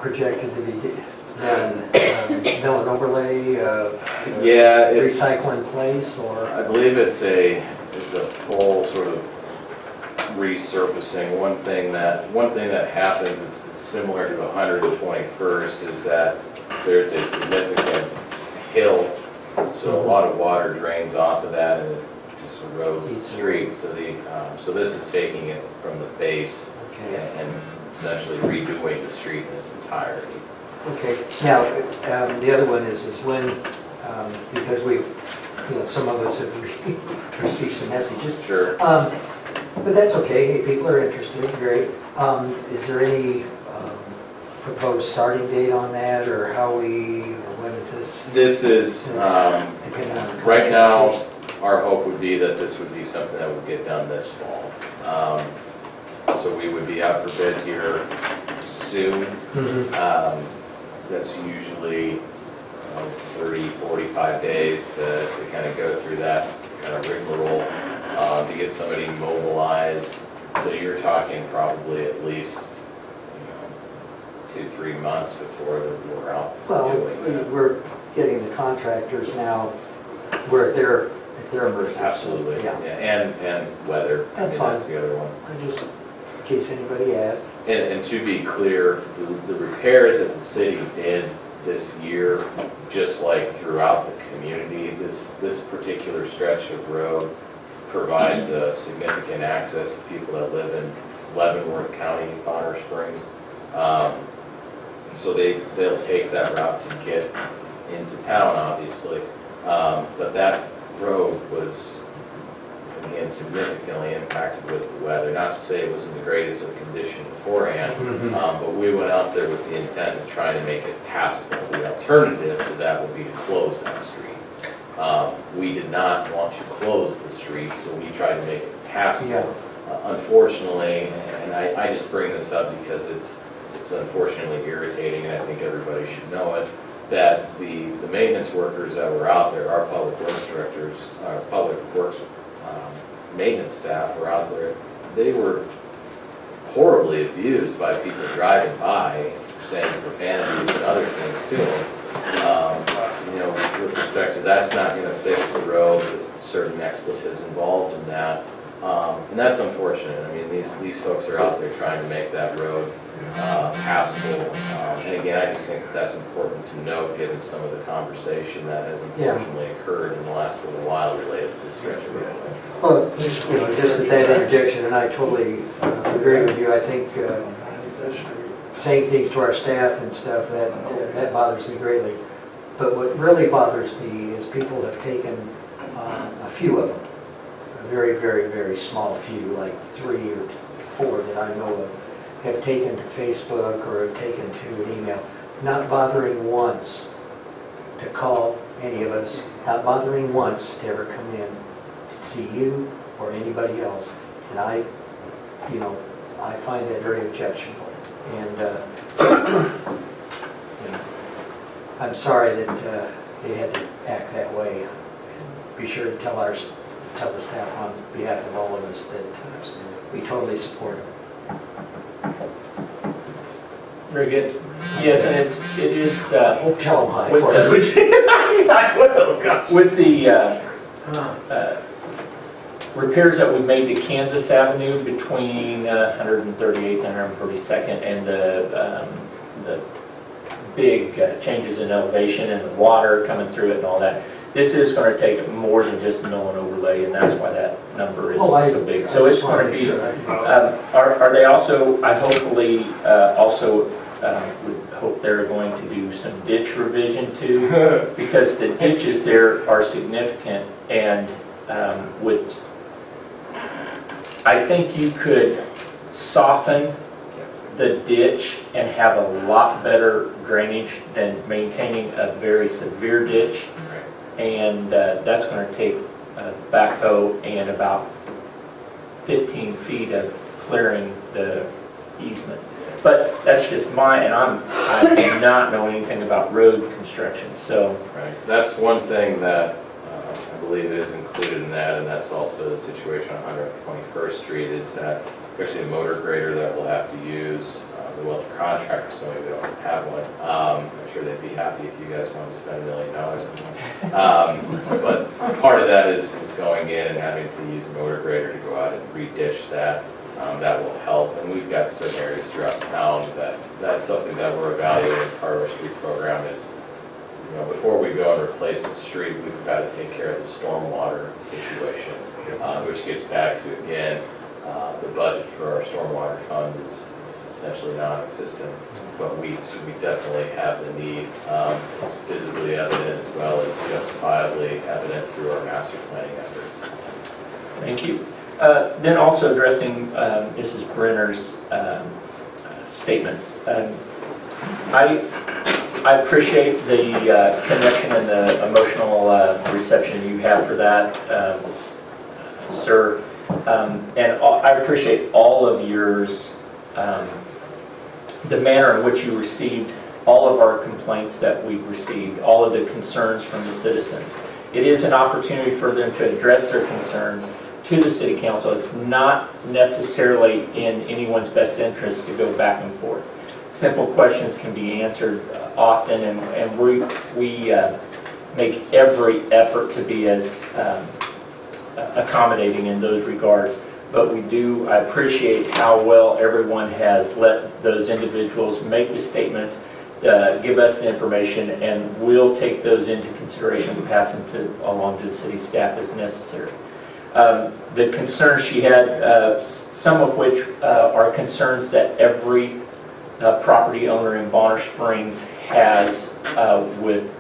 projected to be done? Mill and overlay, Yeah, it's recycling place, or? I believe it's a full sort of resurfacing. One thing that happens, it's similar to the 121st, is that there's a significant hill, so a lot of water drains off of that and it just erodes the street. So this is taking it from the base and essentially redoing the street in its entirety. Okay. Now, the other one is when because some of us have received some messages. Sure. But that's okay, hey, people are interested, great. Is there any proposed starting date on that, or when is this? This is, Depending on the right now, contract? our hope would be that this would be something that would get done this fall. So we would be out for bid here soon. That's usually 30, 45 days to kind of go through that kind of rigmarole to get somebody mobilized. So you're talking probably at least 2-3 months before we're out Well, doing that. we're getting the contractors now, we're at their mercy. Absolutely, Yeah. and weather. That's That's fine. the other one. Just in case anybody asks. And to be clear, the repairs that the city did this year, just like throughout the community, this particular stretch of road provides a significant access to people that live in Leavenworth County, Bonner Springs. So they'll take that route to get into town, obviously. But that road was, again, significantly impacted with the weather. Not to say it was in the greatest of condition beforehand, but we went out there with the intent of trying to make it passable. The alternative to that would be to close that street. We did not want to close the street, so we tried to make it passable. Yeah. Unfortunately, and I just bring this up because it's unfortunately irritating, and I think everybody should know it, that the maintenance workers that were out there, our public works directors, our public works maintenance staff were out there, they were horribly abused by people driving by, saying profanities and other things to them. With respect to that's not going to fix the road with certain expletives involved in that. And that's unfortunate. I mean, these folks are out there trying to make that road passable. And again, I just think that's important to note, given some of the conversation that has unfortunately occurred in the last little while related to this stretch of road. Well, just at that interjection, and I totally agree with you, I think saying things to our staff and stuff, that bothers me greatly. But what really bothers me is people have taken a few of them, a very, very, very small few, like 3 or 4 that I know of, have taken to Facebook or have taken to an email, not bothering once to call any of us, not bothering once to ever come in to see you or anybody else. And I find that very objectionable. And I'm sorry that they had to act that way. And be sure to tell the staff on behalf of all of us that we totally support them. Very good. Yes, and it is, Tell them hi with for the, with the repairs that we made to Kansas Avenue between 138th and 142nd, and the big changes in elevation and the water coming through it and all that, this is going to take more than just mill and overlay, and that's why that number is so big. So it's going to be, are they also, I hopefully also would hope they're going to do some ditch revision too, because the ditches there are significant, and I think you could soften the ditch and have a lot better drainage than maintaining a very severe ditch. And that's going to take a backhoe and about 15 feet of clearing the easement. But that's just and I do not know anything about road construction, so. Right, that's one thing that I believe is included in that, and that's also the situation on 121st Street, is that actually a motor grader that we'll have to use. The contractor, so we don't have one. I'm sure they'd be happy if you guys wanted to spend $1 million on one. But part of that is going in and having to use a motor grader to go out and re-ditch that. That will help, and we've got certain areas throughout town that's something that we're evaluating. Part of our street program is, before we go and replace the street, we've got to take care of the stormwater situation, which gets back to, again, the budget for our stormwater fund is essentially non-existent, but we definitely have the need. It's visibly evident as well as justifiably evident through our master planning efforts. Thank you. Then also addressing Mrs. Brenner's statements. I appreciate the connection and the emotional reception you have for that, sir. And I appreciate all of yours, the manner in which you received all of our complaints that we've received, all of the concerns from the citizens. It is an opportunity for them to address their concerns to the city council. It's not necessarily in anyone's best interest to go back and forth. Simple questions can be answered often, and we make every effort to be as accommodating in those regards. But I appreciate how well everyone has let those individuals make the statements, give us the information, and we'll take those into consideration and pass them along to the city staff as necessary. The concerns she had, some of which are concerns that every property owner in Bonner Springs has with,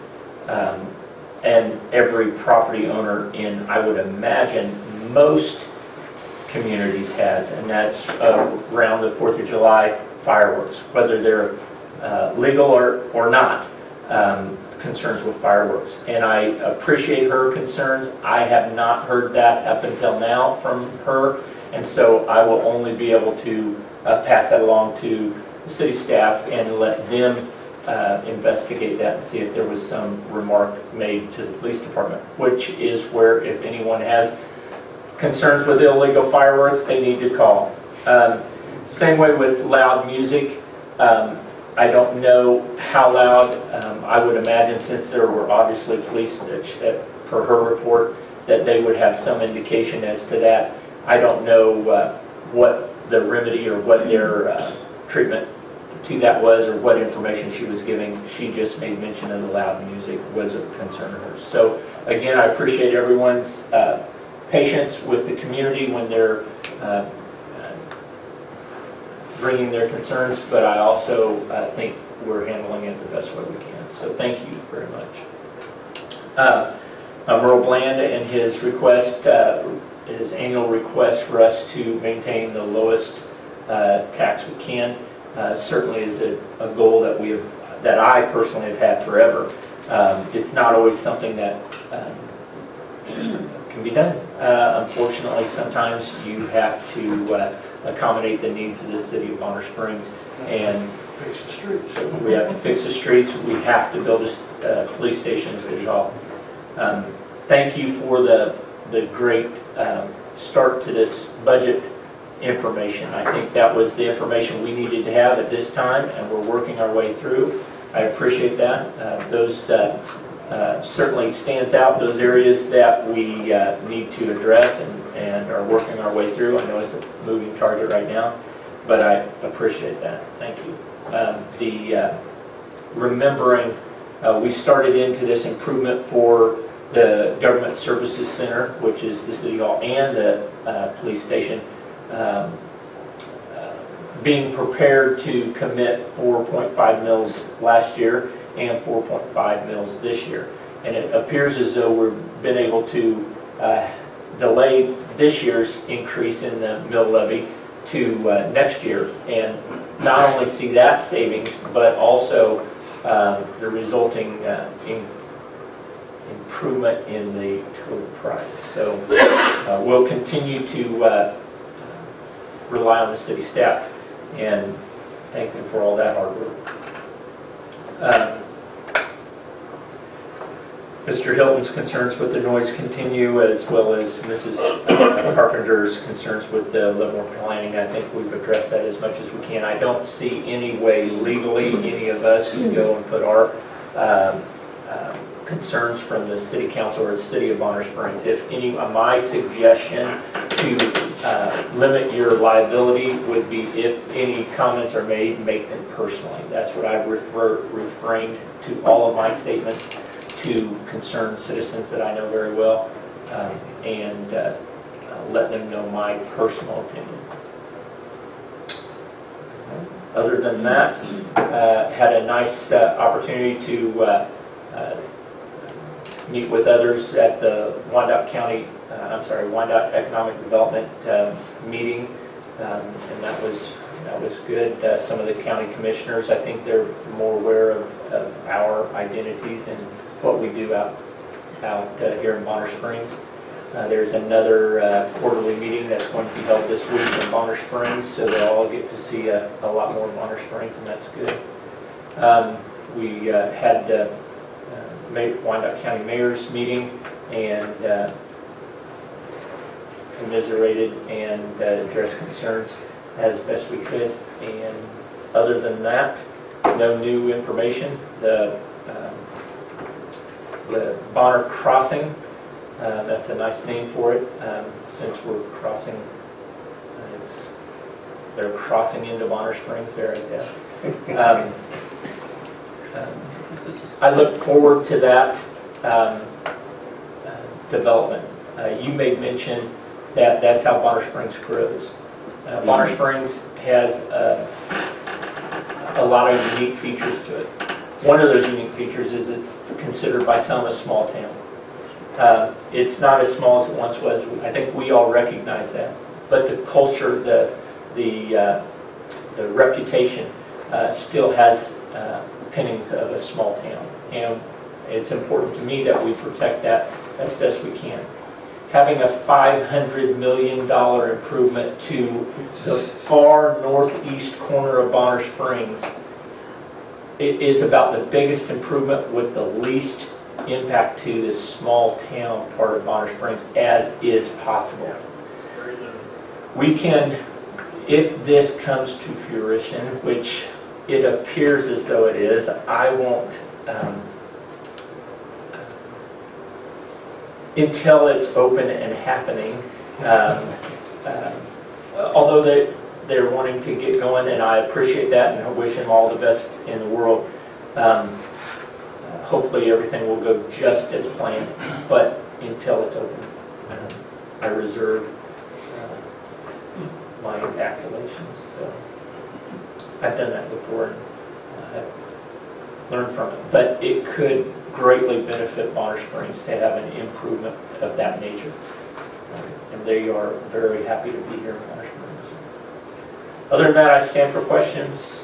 and every property owner in, I would imagine, most communities has, and that's around the 4th of July fireworks, whether they're legal or not, concerns with fireworks. And I appreciate her concerns. I have not heard that up until now from her, and so I will only be able to pass that along to the city staff and let them investigate that and see if there was some remark made to the police department, which is where, if anyone has concerns with illegal fireworks, they need to call. Same way with loud music. I don't know how loud. I would imagine, since there were obviously police, per her report, that they would have some indication as to that. I don't know what the remedy or what their treatment to that was, or what information she was giving. She just made mention of the loud music was a concern of hers. So again, I appreciate everyone's patience with the community when they're bringing their concerns, but I also think we're handling it the best way we can. So thank you very much. Merle Bland and his request, his annual request for us to maintain the lowest tax we can, certainly is a goal that I personally have had forever. It's not always something that can be done. Unfortunately, sometimes you have to accommodate the needs of the city of Bonner Springs, and Fix the streets. we have to fix the streets. We have to build a police station in City Hall. Thank you for the great start to this budget information. I think that was the information we needed to have at this time, and we're working our way through. I appreciate that. Those certainly stands out, those areas that we need to address and are working our way through. I know it's a moving target right now, but I appreciate that. Thank you. Remembering, we started into this improvement for the Government Services Center, which is the City Hall and the police station, being prepared to commit 4.5 mils last year and 4.5 mils this year. And it appears as though we've been able to delay this year's increase in the mill levy to next year, and not only see that savings, but also the resulting improvement in the total price. So we'll continue to rely on the city staff and thank them for all that hard work. Mr. Hilton's concerns with the noise continue, as well as Mrs. Carpenter's concerns with the Leavenworth planning. I think we've addressed that as much as we can. I don't see any way legally any of us can go and put our concerns from the city council or the city of Bonner Springs. If any, my suggestion to limit your liability would be, if any comments are made, make them personally. That's what I've refrained to all of my statements to concerned citizens that I know very well, and let them know my personal opinion. Other than that, had a nice opportunity to meet with others at the Wyandotte Wyandotte Economic Development meeting, and that was good. Some of the county commissioners, I think they're more aware of our identities and what we do out here in Bonner Springs. There's another quarterly meeting that's going to be held this week in Bonner Springs, so they'll all get to see a lot more of Bonner Springs, and that's good. We had the Wyandotte County Mayor's meeting and commiserated and addressed concerns as best we could. And other than that, no new information. The Bonner Crossing, that's a nice name for it, since we're crossing, they're crossing into Bonner Springs there, I guess. I look forward to that development. You made mention that that's how Bonner Springs grows. Bonner Springs has a lot of unique features to it. One of those unique features is it's considered by some a small town. It's not as small as it once was. I think we all recognize that. But the culture, the reputation still has pinnings of a small town. And it's important to me that we protect that as best we can. Having a $500 million improvement to the far northeast corner of Bonner Springs, it is about the biggest improvement with the least impact to this small town part of Bonner Springs as is possible. We can, if this comes to fruition, which it appears as though it is, I won't, until it's open and happening, although they're wanting to get going, and I appreciate that, and I wish them all the best in the world. Hopefully everything will go just as planned, but until it's open, I reserve my accusations. So I've done that before, and I've learned from it. But it could greatly benefit Bonner Springs to have an improvement of that nature. And they are very happy to be here in Bonner Springs. Other than that, I stand for questions.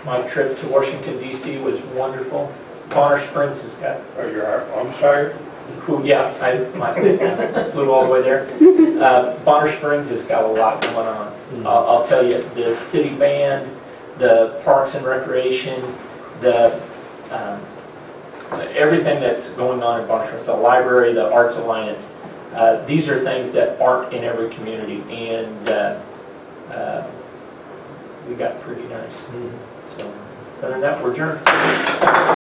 My trip to Washington, D.C. was wonderful. Bonner Springs has got... Are your arms tired? Yeah, I flew all the way there. Bonner Springs has got a lot going on. I'll tell you, the city band, the Parks and Recreation, the everything that's going on in Bonner Springs, the library, the Arts Alliance, these are things that aren't in every community, and we got pretty nice. So, other than that, we're adjourned.